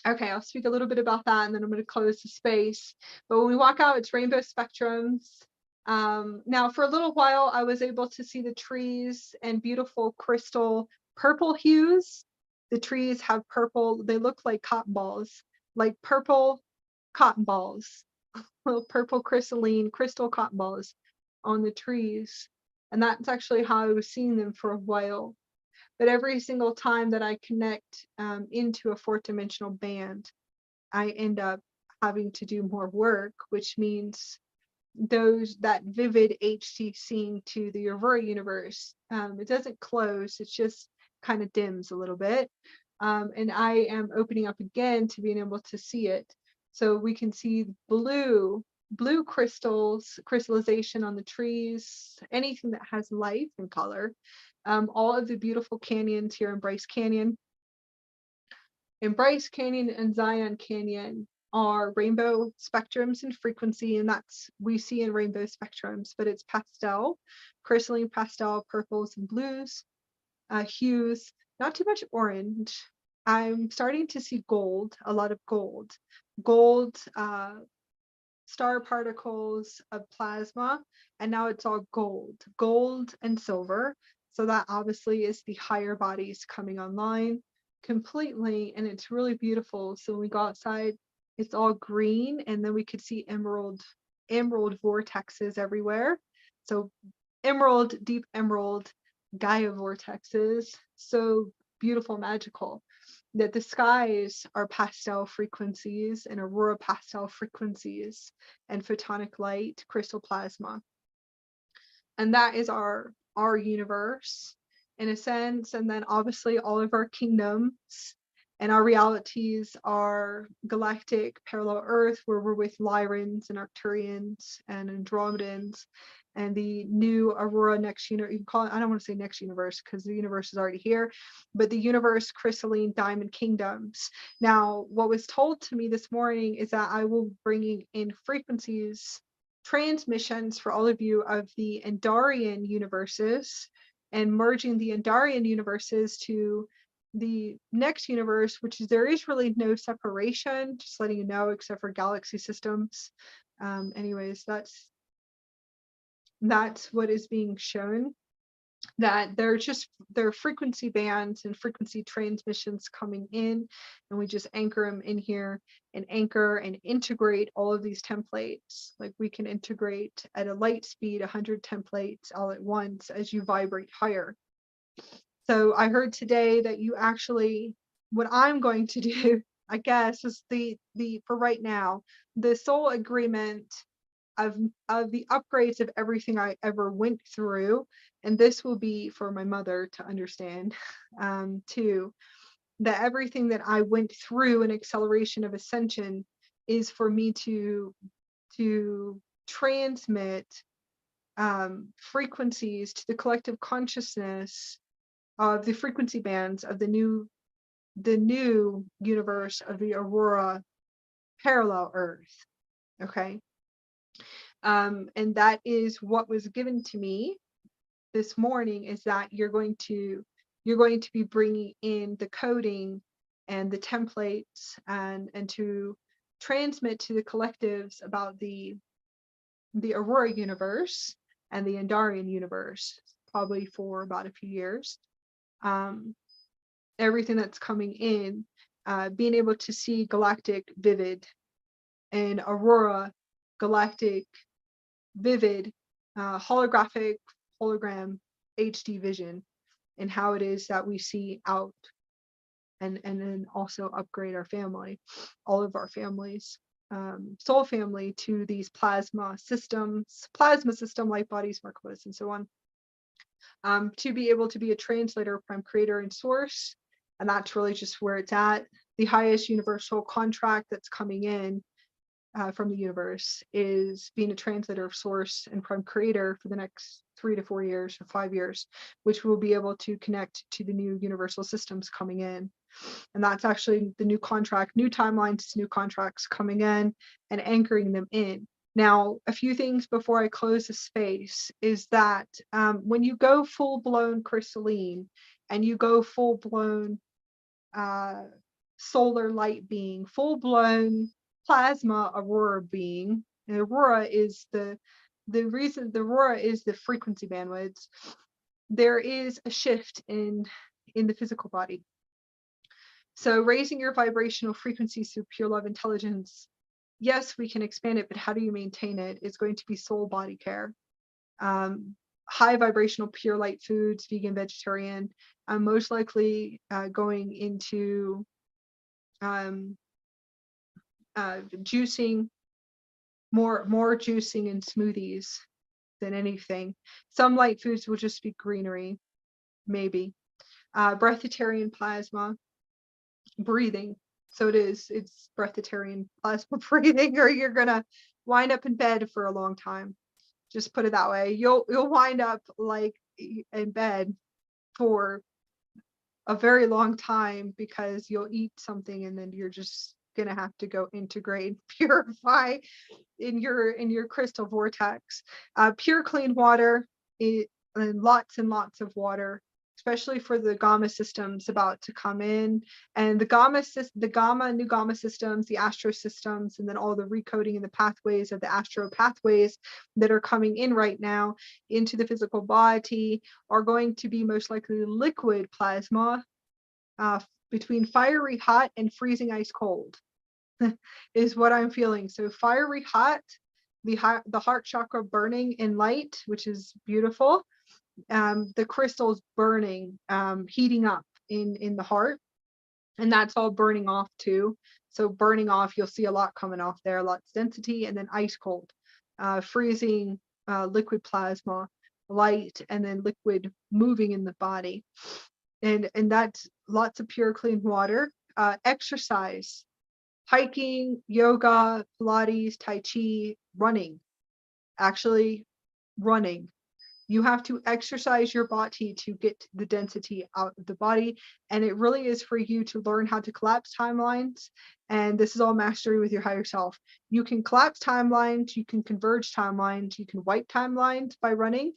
Okay, I'll speak a little bit about that, and then I'm going to close the space. But when we walk out, it's rainbow spectrums. Now, for a little while, I was able to see the trees and beautiful crystal purple hues. The trees have purple, they look like cotton balls, like purple cotton balls, little purple crystalline crystal cotton balls on the trees. And that's actually how I was seeing them for a while. But every single time that I connect into a fourth dimensional band, I end up having to do more work, which means that vivid HD seeing to the Aurora universe, it doesn't close, it's just kind of dims a little bit. And I am opening up again to being able to see it. So we can see blue crystallization on the trees, anything that has life and color. All of the beautiful canyons here in Bryce Canyon. In Bryce Canyon and Zion Canyon are rainbow spectrums and frequency, and that's we see in rainbow spectrums, but it's pastel, crystalline pastel, purples and blues, hues, not too much orange. I'm starting to see gold, a lot of gold. Gold, star particles of plasma, and now it's all gold and silver. So that obviously is the higher bodies coming online completely, and it's really beautiful. So when we go outside, it's all green, and then we could see emerald vortexes everywhere. So emerald, deep emerald, Gaia vortexes, so beautiful, magical. That the skies are pastel frequencies and aurora pastel frequencies and photonic light, crystal plasma. And that is our universe in a sense. And then obviously all of our kingdoms and our realities are galactic, parallel Earth, where we're with Lyrans and Arcturians and Andromedans, and the new Aurora next universe. You can call it, I don't want to say next universe because the universe is already here, but the universe crystalline diamond kingdoms. Now, what was told to me this morning is that I will be bringing in frequencies, transmissions for all of you of the Andarian universes, and merging the Andarian universes to the next universe, which is there is really no separation, just letting you know, except for galaxy systems. Anyways, that's what is being shown, that there are frequency bands and frequency transmissions coming in, and we just anchor them in here and anchor and integrate all of these templates. Like we can integrate at a light speed 100 templates all at once as you vibrate higher. So I heard today that you actually, what I'm going to do, I guess, is the for right now, the soul agreement of the upgrades of everything I ever went through, and this will be for my mother to understand too, that everything that I went through in acceleration of ascension is for me to transmit frequencies to the collective consciousness of the frequency bands of the new universe of the Aurora parallel Earth. Okay. And that is what was given to me this morning, is that you're going to be bringing in the coding and the templates and to transmit to the collectives about the Aurora universe and the Andarian universe, probably for about a few years. Everything that's coming in, being able to see galactic vivid and Aurora galactic vivid, holographic, hologram, HD vision, and how it is that we see out, and then also upgrade our family, all of our families, soul family, to these plasma system, light bodies, Merkabahs, and so on, to be able to be a translator, prime creator, and source. And that's really just where it's at. The highest universal contract that's coming in from the universe is being a translator of source and prime creator for the next 3 to 4 years or 5 years, which will be able to connect to the new universal systems coming in. And that's actually the new contract, new timelines, new contracts coming in and anchoring them in. Now, a few things before I close the space is that when you go full-blown crystalline and you go full-blown solar light being, full-blown plasma aurora being, and aurora is the reason the aurora is the frequency bandwidths, there is a shift in the physical body. So raising your vibrational frequencies through pure love intelligence, yes, we can expand it, but how do you maintain it? It's going to be soul body care. High vibrational pure light foods, vegan, vegetarian, most likely going into juicing, more juicing and smoothies than anything. Some light foods will just be greenery, maybe. Breatharian plasma, breathing. So it's breatharian plasma breathing, or you're gonna wind up in bed for a long time. Just put it that way. You'll wind up like in bed for a very long time because you'll eat something and then you're just gonna have to go integrate, purify in your crystal vortex. Pure clean water, and lots of water, especially for the gamma systems about to come in, and the new gamma systems, the astro systems, and then all the recoding and the pathways of the astro pathways that are coming in right now into the physical body are going to be most likely liquid plasma, between fiery hot and freezing ice cold is what I'm feeling. So fiery hot, the heart chakra burning in light, which is beautiful. The crystals burning, heating up in the heart, and that's all burning off too. So burning off, you'll see a lot coming off there, lots of density, and then ice cold, freezing, liquid plasma, light, and then liquid moving in the body. And that's lots of pure clean water. Exercise, hiking, yoga, Pilates, Tai Chi, running. Actually, running. You have to exercise your body to get the density out of the body. And it really is for you to learn how to collapse timelines. And this is all mastery with your higher self. You can collapse timelines, you can converge timelines, you can wipe timelines by running,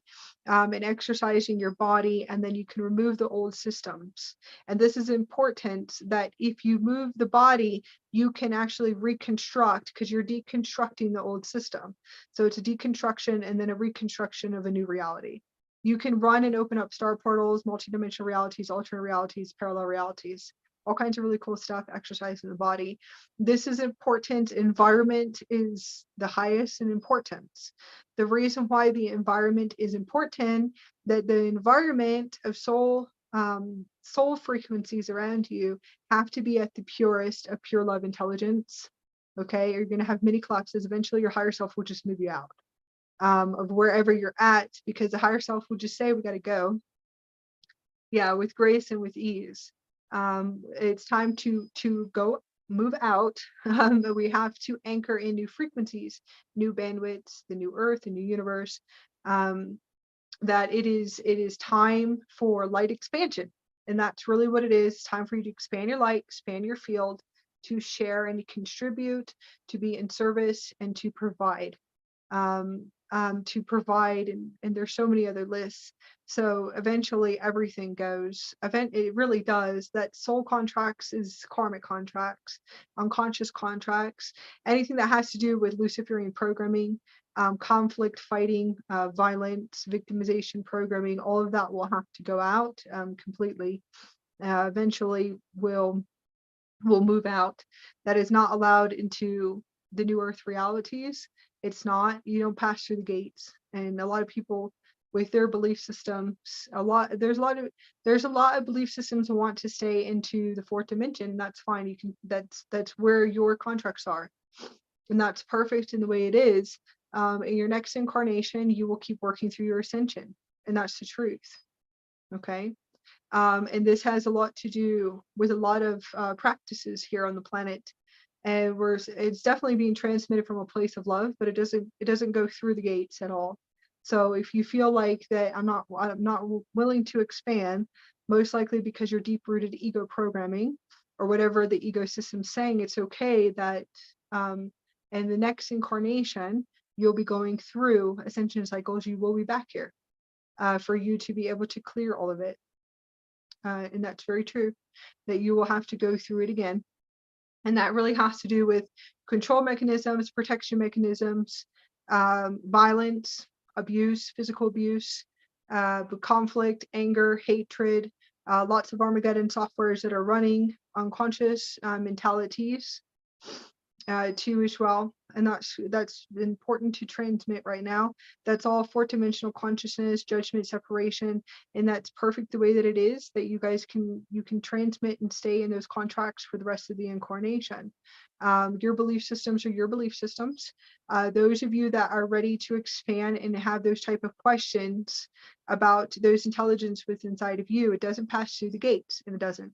and exercising your body, and then you can remove the old systems. And this is important, that if you move the body, you can actually reconstruct, because you're deconstructing the old system. So it's a deconstruction and then a reconstruction of a new reality. You can run and open up star portals, multidimensional realities, alternate realities, parallel realities, all kinds of really cool stuff, exercise in the body. This is important. Environment is the highest in importance. The reason why the environment is important, that the environment of soul frequencies around you have to be at the purest of pure love intelligence. Okay, you're going to have many collapses. Eventually your higher self will just move you out of wherever you're at, because the higher self will just say, we got to go. Yeah, with grace and with ease. It's time to go, move out. We have to anchor in new frequencies, new bandwidths, the new earth, the new universe. That it is time for light expansion. And that's really what it is. It's time for you to expand your light, expand your field, to share and to contribute, to be in service, and to provide. And there's so many other lists. So eventually everything goes. It really does. That soul contracts is karmic contracts, unconscious contracts, anything that has to do with Luciferian programming, conflict, fighting, violence, victimization programming, all of that will have to go out completely. Eventually will move out. That is not allowed into the new earth realities. It's not. You don't pass through the gates. And a lot of people with their belief systems, there's a lot of belief systems who want to stay into the fourth dimension. That's fine. You can, that's where your contracts are. And that's perfect in the way it is. In your next incarnation, you will keep working through your ascension. And that's the truth. Okay. And this has a lot to do with a lot of practices here on the planet. And it's definitely being transmitted from a place of love, but it doesn't go through the gates at all. So if you feel like that I'm not willing to expand, most likely because you're deep-rooted ego programming or whatever the ego system's saying, it's okay that in the next incarnation, you'll be going through ascension cycles. You will be back here for you to be able to clear all of it. And that's very true, that you will have to go through it again. And that really has to do with control mechanisms, protection mechanisms, violence, abuse, physical abuse, conflict, anger, hatred, lots of Armageddon softwares that are running, unconscious mentalities too as well. and that's important to transmit right now. That's all fourth dimensional consciousness, judgment, separation, and that's perfect the way that it is, that you guys can transmit and stay in those contracts for the rest of the incarnation. Your belief systems are your belief systems. Those of you that are ready to expand and have those type of questions about those intelligence within inside of you, it doesn't pass through the gates, and it doesn't.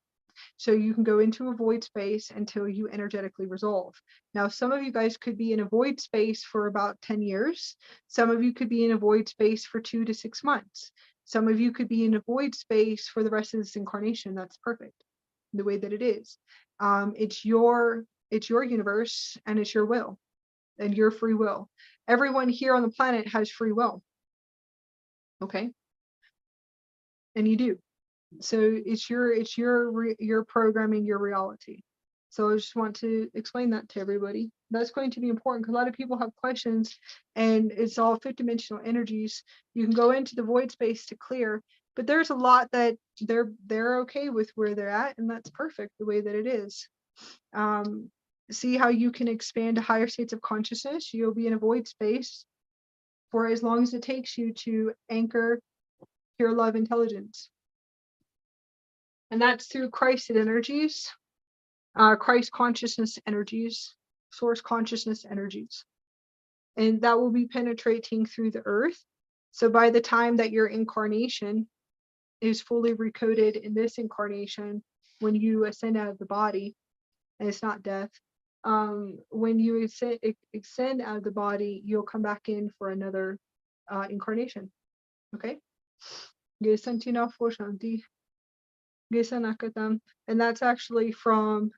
So you can go into a void space until you energetically resolve. Now, some of you guys could be in a void space for about 10 years. Some of you could be in a void space for 2 to 6 months. Some of you could be in a void space for the rest of this incarnation. That's perfect, the way that it is. It's your universe, and it's your will and your free will. Everyone here on the planet has free will. Okay? And you do. So it's your programming, your reality. So I just want to explain that to everybody. That's going to be important because a lot of people have questions, and it's all fifth dimensional energies. You can go into the void space to clear, but there's a lot that they're okay with where they're at, and that's perfect the way that it is. See how you can expand to higher states of consciousness. You'll be in a void space for as long as it takes you to anchor pure love intelligence. And that's through Christed energies, Christ consciousness energies, source consciousness energies. And that will be penetrating through the earth. So by the time that your incarnation is fully recoded in this incarnation, when you ascend out of the body, and it's not death, when you ascend out of the body, you'll come back in for another incarnation. Okay? And that's actually from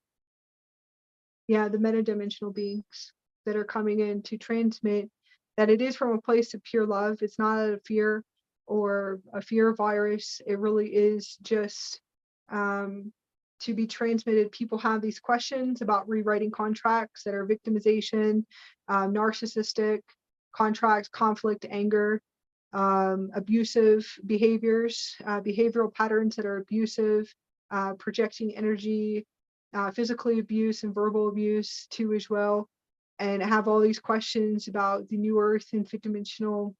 the metadimensional beings that are coming in to transmit that it is from a place of pure love. It's not a fear or a fear virus. It really is just to be transmitted. People have these questions about rewriting contracts that are victimization, narcissistic contracts, conflict, anger, abusive behaviors, behavioral patterns that are abusive, projecting energy, physically abuse and verbal abuse too as well, and have all these questions about the new earth and fifth dimensional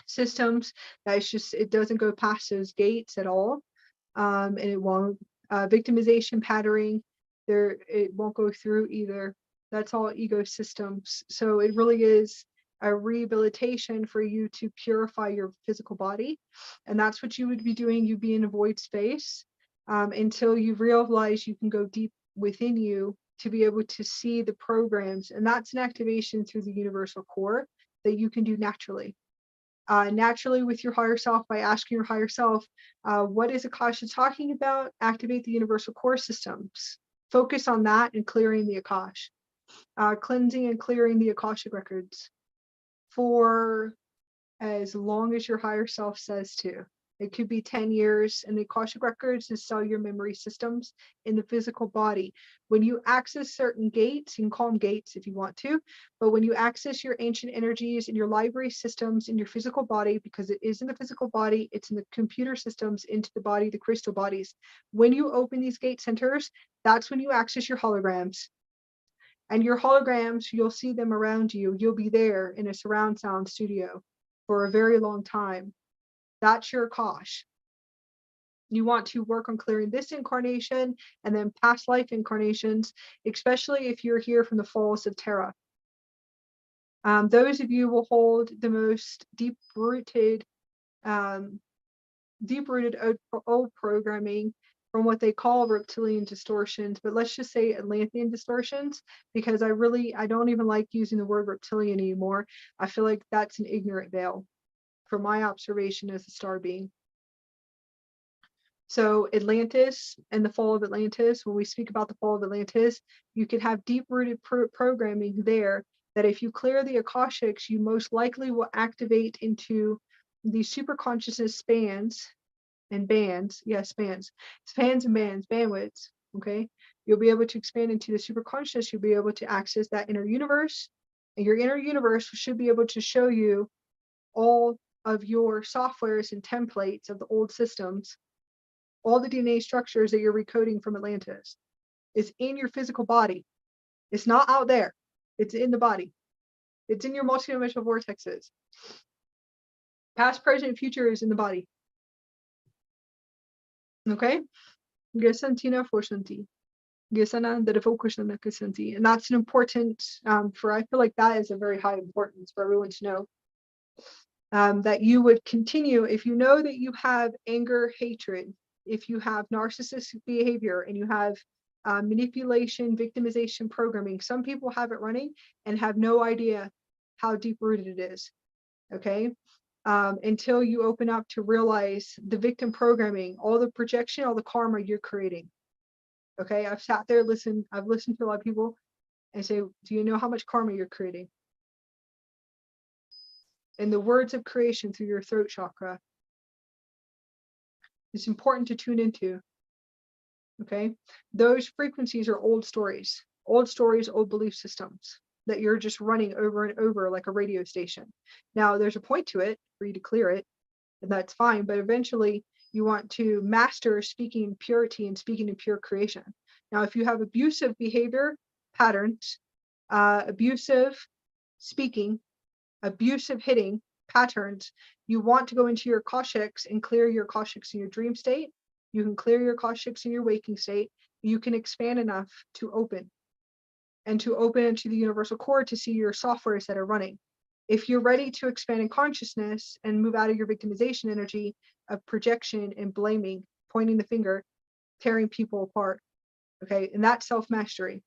systems. That's just, it doesn't go past those gates at all, and it won't. Victimization patterning, it won't go through either. That's all ego systems. So it really is a rehabilitation for you to purify your physical body, and that's what you would be doing. You'd be in a void space until you realize you can go deep within you to be able to see the programs, and that's an activation through the universal core that you can do naturally. Naturally with your higher self, by asking your higher self, what is Akasha talking about? Activate the universal core systems. Focus on that and clearing the Akasha. Cleansing and clearing the Akashic records for as long as your higher self says to. It could be 10 years, and the Akashic records is cellular memory systems in the physical body. When you access certain gates, you can call them gates if you want to, but when you access your ancient energies and your library systems in your physical body, because it is in the physical body, it's in the computer systems into the body, the crystal bodies. When you open these gate centers, that's when you access your holograms. And your holograms, you'll see them around you. You'll be there in a surround sound studio for a very long time. That's your Akasha. You want to work on clearing this incarnation and then past life incarnations, especially if you're here from the falls of Terra. Those of you will hold the most deep-rooted old programming from what they call reptilian distortions, but let's just say Atlantean distortions, because I don't even like using the word reptilian anymore. I feel like that's an ignorant veil from my observation as a star being. So Atlantis and the fall of Atlantis, when we speak about the fall of Atlantis, you can have deep-rooted programming there that if you clear the Akashics, you most likely will activate into the super consciousness spans and bands. Yes, spans and bands, bandwidths. Okay. You'll be able to expand into the super conscious. You'll be able to access that inner universe, and your inner universe should be able to show you all of your softwares and templates of the old systems, all the DNA structures that you're recoding from Atlantis. It's in your physical body. It's not out there. It's in the body. It's in your multidimensional vortexes. Past, present, and future is in the body. Okay? Gesantina forsanti. Gesana Dedefokushana Kasanti. And that's an important I feel like that is a very high importance for everyone to know. That you would continue, if you know that you have anger, hatred, if you have narcissistic behavior, and you have manipulation, victimization, programming. Some people have it running and have no idea how deep rooted it is. Okay. Until you open up to realize the victim programming, all the projection, all the karma you're creating. Okay. I've sat there, I've listened to a lot of people and say, do you know how much karma you're creating? And the words of creation through your throat chakra. It's important to tune into. Okay. Those frequencies are old stories, old belief systems that you're just running over and over like a radio station. Now, there's a point to it for you to clear it, and that's fine. But eventually, you want to master speaking in purity and speaking in pure creation. Now, if you have abusive behavior patterns, abusive speaking, abusive hitting patterns, you want to go into your Akashics and clear your Akashics in your dream state. You can clear your Akashics in your waking state. You can expand enough to open into the universal core to see your softwares that are running. If you're ready to expand in consciousness and move out of your victimization energy of projection and blaming, pointing the finger, tearing people apart, okay, and that's self-mastery,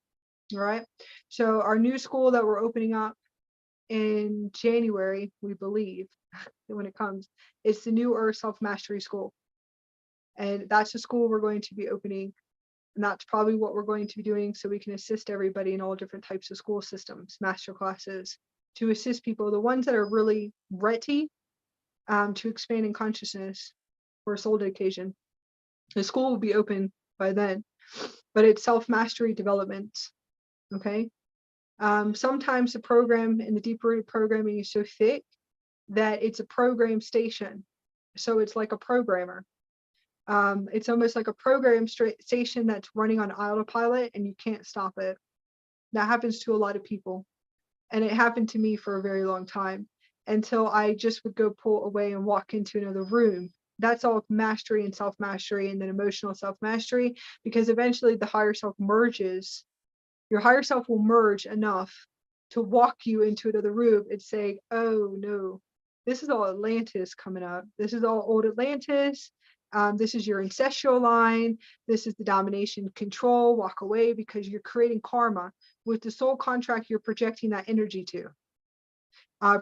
all right? So our new school that we're opening up in January, we believe, when it comes, it's the New Earth Self-Mastery School. And that's the school we're going to be opening. And that's probably what we're going to be doing so we can assist everybody in all different types of school systems, master classes, to assist people, the ones that are really ready to expand in consciousness for soul dedication. The school will be open by then, but it's self-mastery development, okay? Sometimes the program and the deep-rooted programming is so thick that it's a program station. So it's like a programmer. It's almost like a program station that's running on autopilot and you can't stop it. That happens to a lot of people. And it happened to me for a very long time until I just would go pull away and walk into another room. That's all mastery and self-mastery, and then emotional self-mastery, because eventually the higher self merges. Your higher self will merge enough to walk you into another room and say, oh no, this is all Atlantis coming up. This is all old Atlantis. This is your ancestral line. This is the domination control. Walk away, because you're creating karma. With the soul contract, you're projecting that energy to.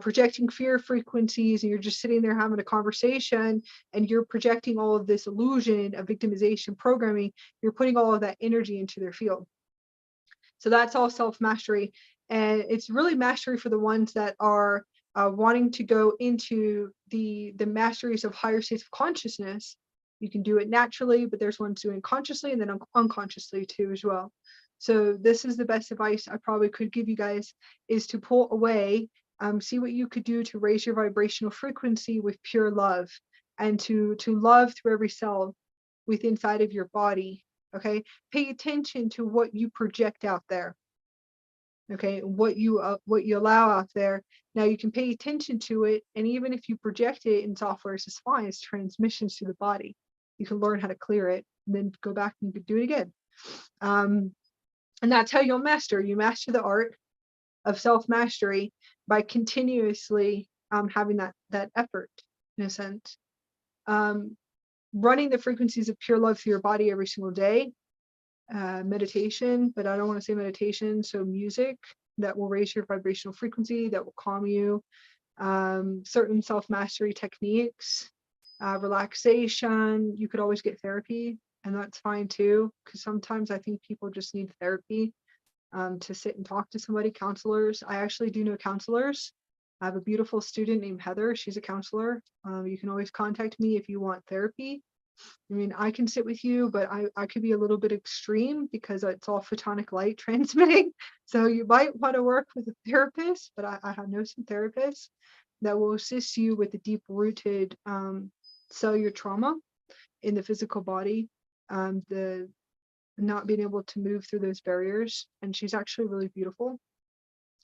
Projecting fear frequencies, and you're just sitting there having a conversation and you're projecting all of this illusion of victimization programming. You're putting all of that energy into their field. So that's all self-mastery. And it's really mastery for the ones that are wanting to go into the masteries of higher states of consciousness. You can do it naturally, but there's ones doing consciously and then unconsciously too as well. So this is the best advice I probably could give you guys, is to pull away, see what you could do to raise your vibrational frequency with pure love, and to love through every cell within inside of your body. Okay, pay attention to what you project out there. Okay, what you allow out there. Now you can pay attention to it, and even if you project it in software, it's fine. It's transmissions to the body. You can learn how to clear it, and then go back and you could do it again. And that's how you'll master. You master the art of self-mastery by continuously having that effort, in a sense. Running the frequencies of pure love through your body every single day. Meditation, but I don't want to say meditation, so music that will raise your vibrational frequency, that will calm you. Certain self-mastery techniques, relaxation. You could always get therapy, and that's fine too, because sometimes I think people just need therapy to sit and talk to somebody. Counselors, I actually do know counselors. I have a beautiful student named Heather. She's a counselor. You can always contact me if you want therapy. I mean, I can sit with you, but I could be a little bit extreme because it's all photonic light transmitting. So you might want to work with a therapist, but I know some therapists that will assist you with the deep-rooted cellular trauma in the physical body, the not being able to move through those barriers. And she's actually really beautiful.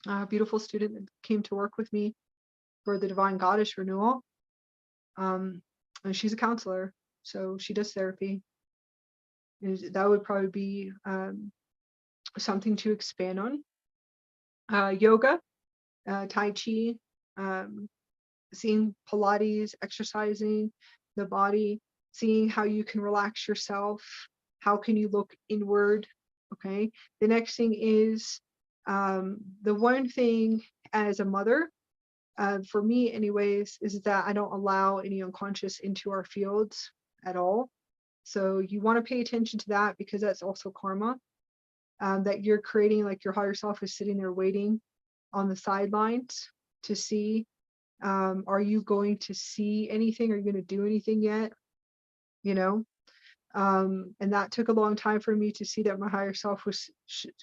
a beautiful student that came to work with me for the Divine Goddess renewal. And she's a counselor, so she does therapy. That would probably be something to expand on. Yoga, Tai Chi, seeing Pilates, exercising the body, seeing how you can relax yourself, how can you look inward, okay? The next thing is the one thing as a mother, for me anyways, is that I don't allow any unconscious into our fields at all. So you want to pay attention to that, because that's also karma that you're creating. Like your higher self is sitting there waiting on the sidelines to see, are you going to see anything? Are you going to do anything yet? You know, and that took a long time for me to see that my higher self was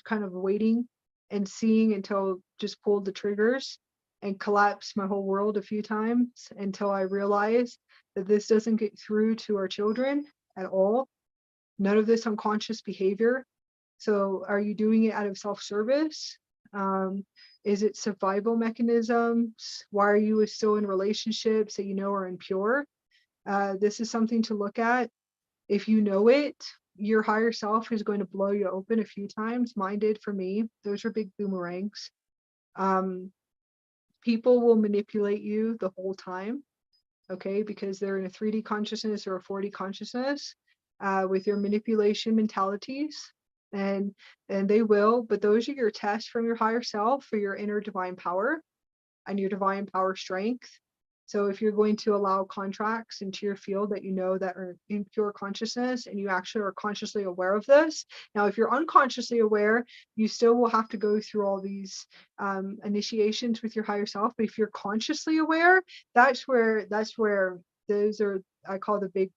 kind of waiting and seeing until just pulled the triggers and collapsed my whole world a few times until I realized that this doesn't get through to our children at all. None of this unconscious behavior. So are you doing it out of self-service? Is it survival mechanisms? Why are you still in relationships that you know are impure? This is something to look at. If you know it, your higher self is going to blow you open a few times. Mine did for me. Those are big boomerangs. People will manipulate you the whole time, okay, because they're in a 3D consciousness or a 4D consciousness with your manipulation mentalities. And they will, but those are your tests from your higher self for your inner divine power and your divine power strength. So if you're going to allow contracts into your field that you know that are in pure consciousness, and you actually are consciously aware of this. Now, if you're unconsciously aware, you still will have to go through all these initiations with your higher self. But if you're consciously aware, that's where those are, I call the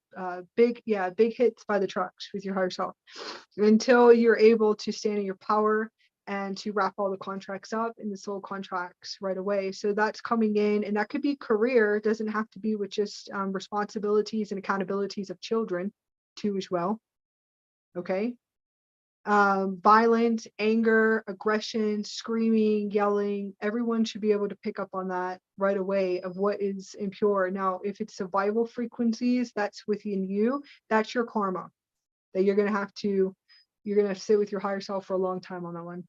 big hits by the trucks with your higher self, until you're able to stand in your power and to wrap all the contracts up in the soul contracts right away. So that's coming in, and that could be career. It doesn't have to be with just responsibilities and accountabilities of children too as well. Okay. Violence, anger, aggression, screaming, yelling, everyone should be able to pick up on that right away of what is impure. Now, if it's survival frequencies, that's within you, that's your karma that you're going to sit with your higher self for a long time on that one.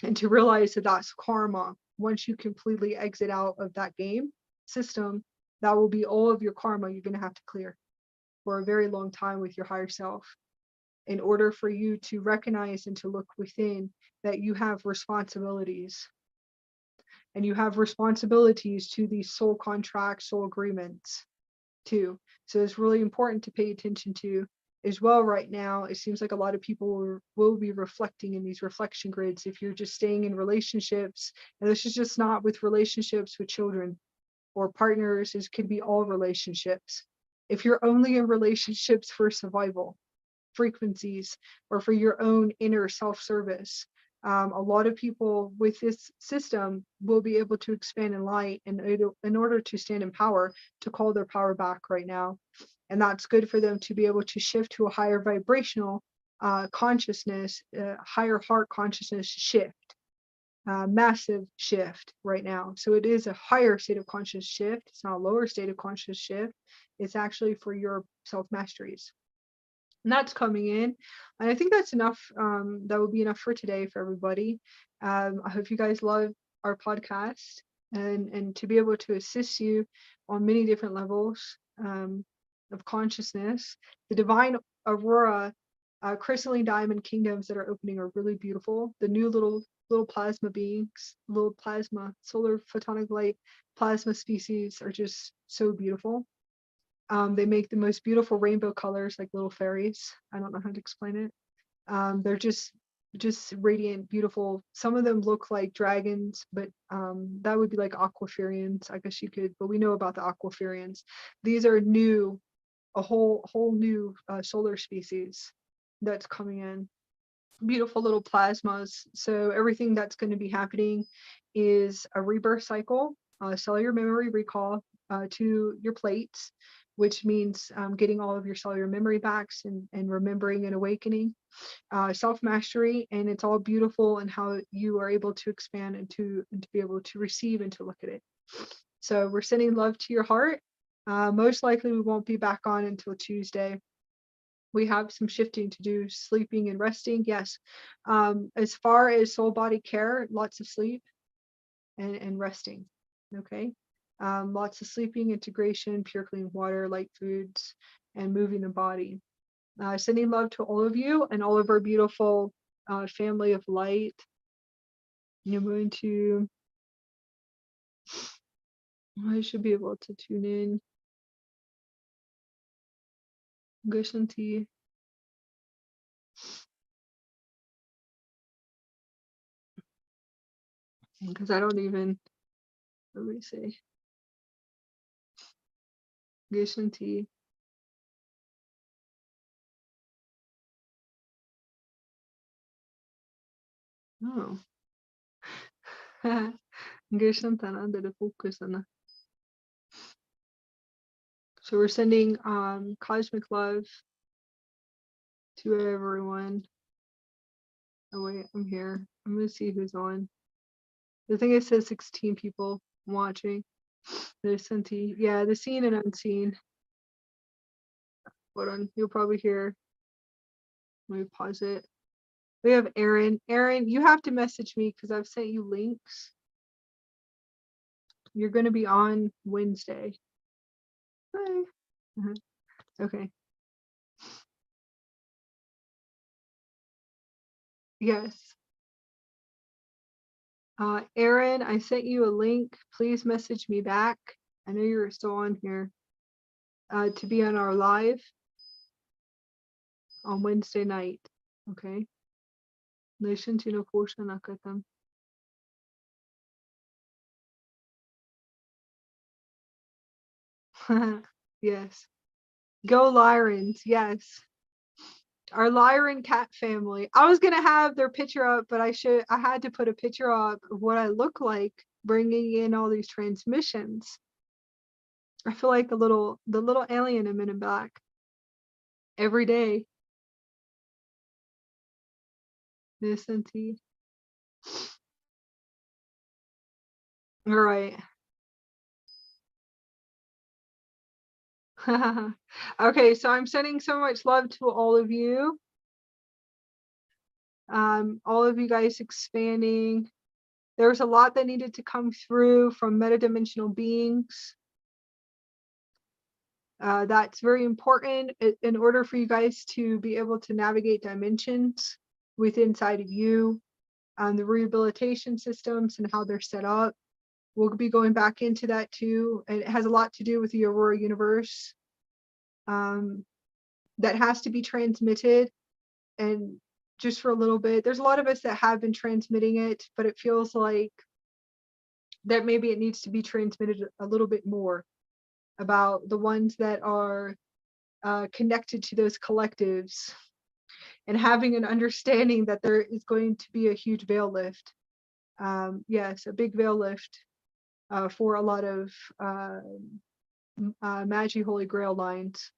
And to realize that that's karma. Once you completely exit out of that game system, that will be all of your karma you're going to have to clear for a very long time with your higher self, in order for you to recognize and to look within that you have responsibilities. And you have responsibilities to these soul contracts, soul agreements too. So it's really important to pay attention to as well right now. It seems like a lot of people will be reflecting in these reflection grids. If you're just staying in relationships, and this is just not with relationships with children or partners, this could be all relationships. If you're only in relationships for survival frequencies or for your own inner self-service, a lot of people with this system will be able to expand in light and in order to stand in power, to call their power back right now. And that's good for them to be able to shift to a higher vibrational consciousness, higher heart consciousness shift, massive shift right now. So it is a higher state of conscious shift. It's not a lower state of conscious shift. It's actually for your self-masteries. And that's coming in. And I think that's enough. That will be enough for today for everybody. I hope you guys love our podcast and to be able to assist you on many different levels of consciousness. The divine aurora crystalline diamond kingdoms that are opening are really beautiful. The new little plasma beings, little plasma solar photonic light plasma species are just so beautiful. They make the most beautiful rainbow colors, like little fairies. I don't know how to explain it. They're just radiant, beautiful. Some of them look like dragons, but that would be like aquafarians, I guess you could. But we know about the aquafarians. These are new, a whole new solar species that's coming in. Beautiful little plasmas. So everything that's going to be happening is a rebirth cycle, cellular memory recall to your plates. which means getting all of your cellular memory backs and remembering and awakening, self-mastery, and it's all beautiful and how you are able to expand and to be able to receive and to look at it. So we're sending love to your heart. Most likely we won't be back on until Tuesday. We have some shifting to do, sleeping and resting. Yes. As far as soul body care, lots of sleep and resting. Okay. Lots of sleeping, integration, pure clean water, light foods, and moving the body. Sending love to all of you and all of our beautiful family of light. I'm going to, I should be able to tune in. Gushanti. Because I don't even, what do we say? Gushanti. Oh. Gushantan under the focus on. So we're sending cosmic love to everyone. Oh wait, I'm here. I'm gonna see who's on. I think it says 16 people watching. There's Santi. Yeah, the seen and unseen. Hold on, you'll probably hear. Let me pause it. We have Aaron. Aaron, you have to message me because I've sent you links. You're gonna be on Wednesday. Hi. Okay. Yes. Aaron, I sent you a link. Please message me back. I know you're still on here. To be on our live on Wednesday night. Okay. Nation Tino Portion Akatam. Yes. Go Lyrans. Yes. Our Lyran cat family. I was gonna have their picture up, but I had to put a picture up of what I look like bringing in all these transmissions. I feel like the little alien in Men in Black every day. Listen to you. All right. Okay, so I'm sending so much love to all of you. All of you guys expanding. There's a lot that needed to come through from metadimensional beings. That's very important in order for you guys to be able to navigate dimensions within inside of you, the rehabilitation systems and how they're set up. We'll be going back into that too. And it has a lot to do with the Aurora universe that has to be transmitted. And just for a little bit, there's a lot of us that have been transmitting it, but it feels like that maybe it needs to be transmitted a little bit more about the ones that are connected to those collectives and having an understanding that there is going to be a huge veil lift. Yes, a big veil lift for a lot of Maggie Holy Grail lines,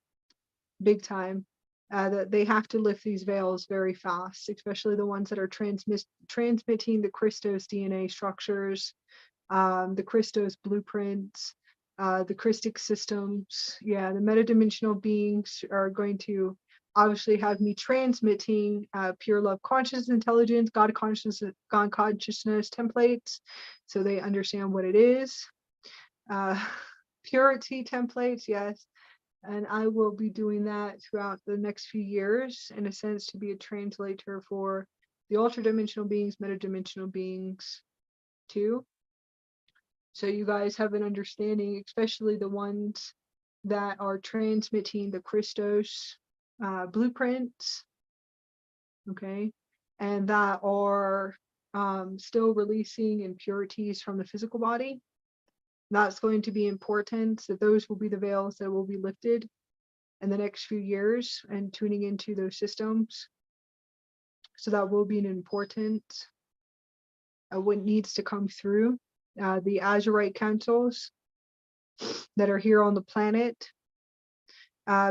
big time. That they have to lift these veils very fast, especially the ones that are transmitting the Christos DNA structures, the Christos blueprints, the Christic systems. Yeah, the metadimensional beings are going to obviously have me transmitting pure love conscious intelligence, God consciousness templates, so they understand what it is. Purity templates, yes. And I will be doing that throughout the next few years, in a sense, to be a translator for the ultra-dimensional beings, metadimensional beings, too. So you guys have an understanding, especially the ones that are transmitting the Christos blueprints, okay, and that are still releasing impurities from the physical body. That's going to be important. So those will be the veils that will be lifted in the next few years and tuning into those systems. So that will be an important what needs to come through. The Azurite councils that are here on the planet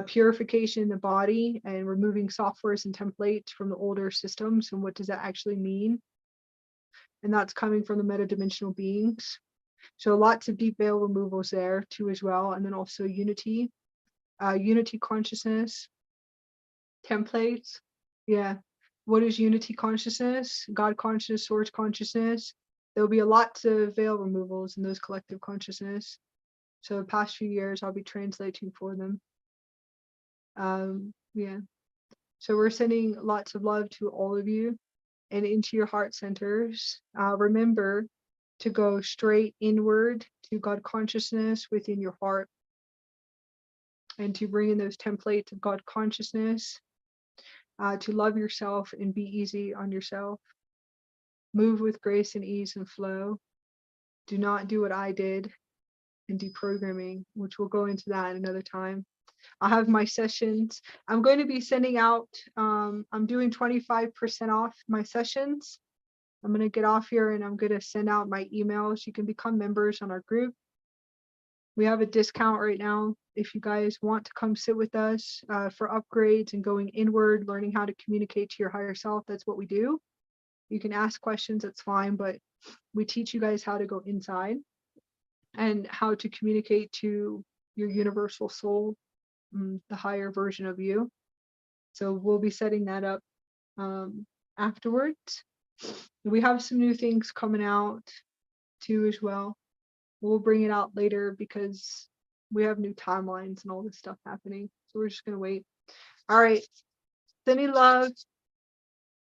purification in the body and removing softwares and templates from the older systems. And what does that actually mean? And that's coming from the metadimensional beings. So lots of deep veil removals there too as well. And then also unity, unity consciousness, templates. Yeah. What is unity consciousness? God consciousness, source consciousness. There'll be lots of veil removals in those collective consciousness. So the past few years, I'll be translating for them. Yeah. So we're sending lots of love to all of you and into your heart centers. Remember to go straight inward to God consciousness within your heart and to bring in those templates of God consciousness, to love yourself and be easy on yourself. Move with grace and ease and flow. Do not do what I did and deprogramming, which we'll go into that another time. I'll have my sessions. I'm going to be sending out, I'm doing 25% off my sessions. I'm going to get off here and I'm going to send out my emails. You can become members on our group. We have a discount right now. If you guys want to come sit with us for upgrades and going inward, learning how to communicate to your higher self, that's what we do. You can ask questions, that's fine, but we teach you guys how to go inside and how to communicate to your universal soul, the higher version of you. So we'll be setting that up afterwards. We have some new things coming out too as well. We'll bring it out later because we have new timelines and all this stuff happening. So we're just going to wait. All right. Sending love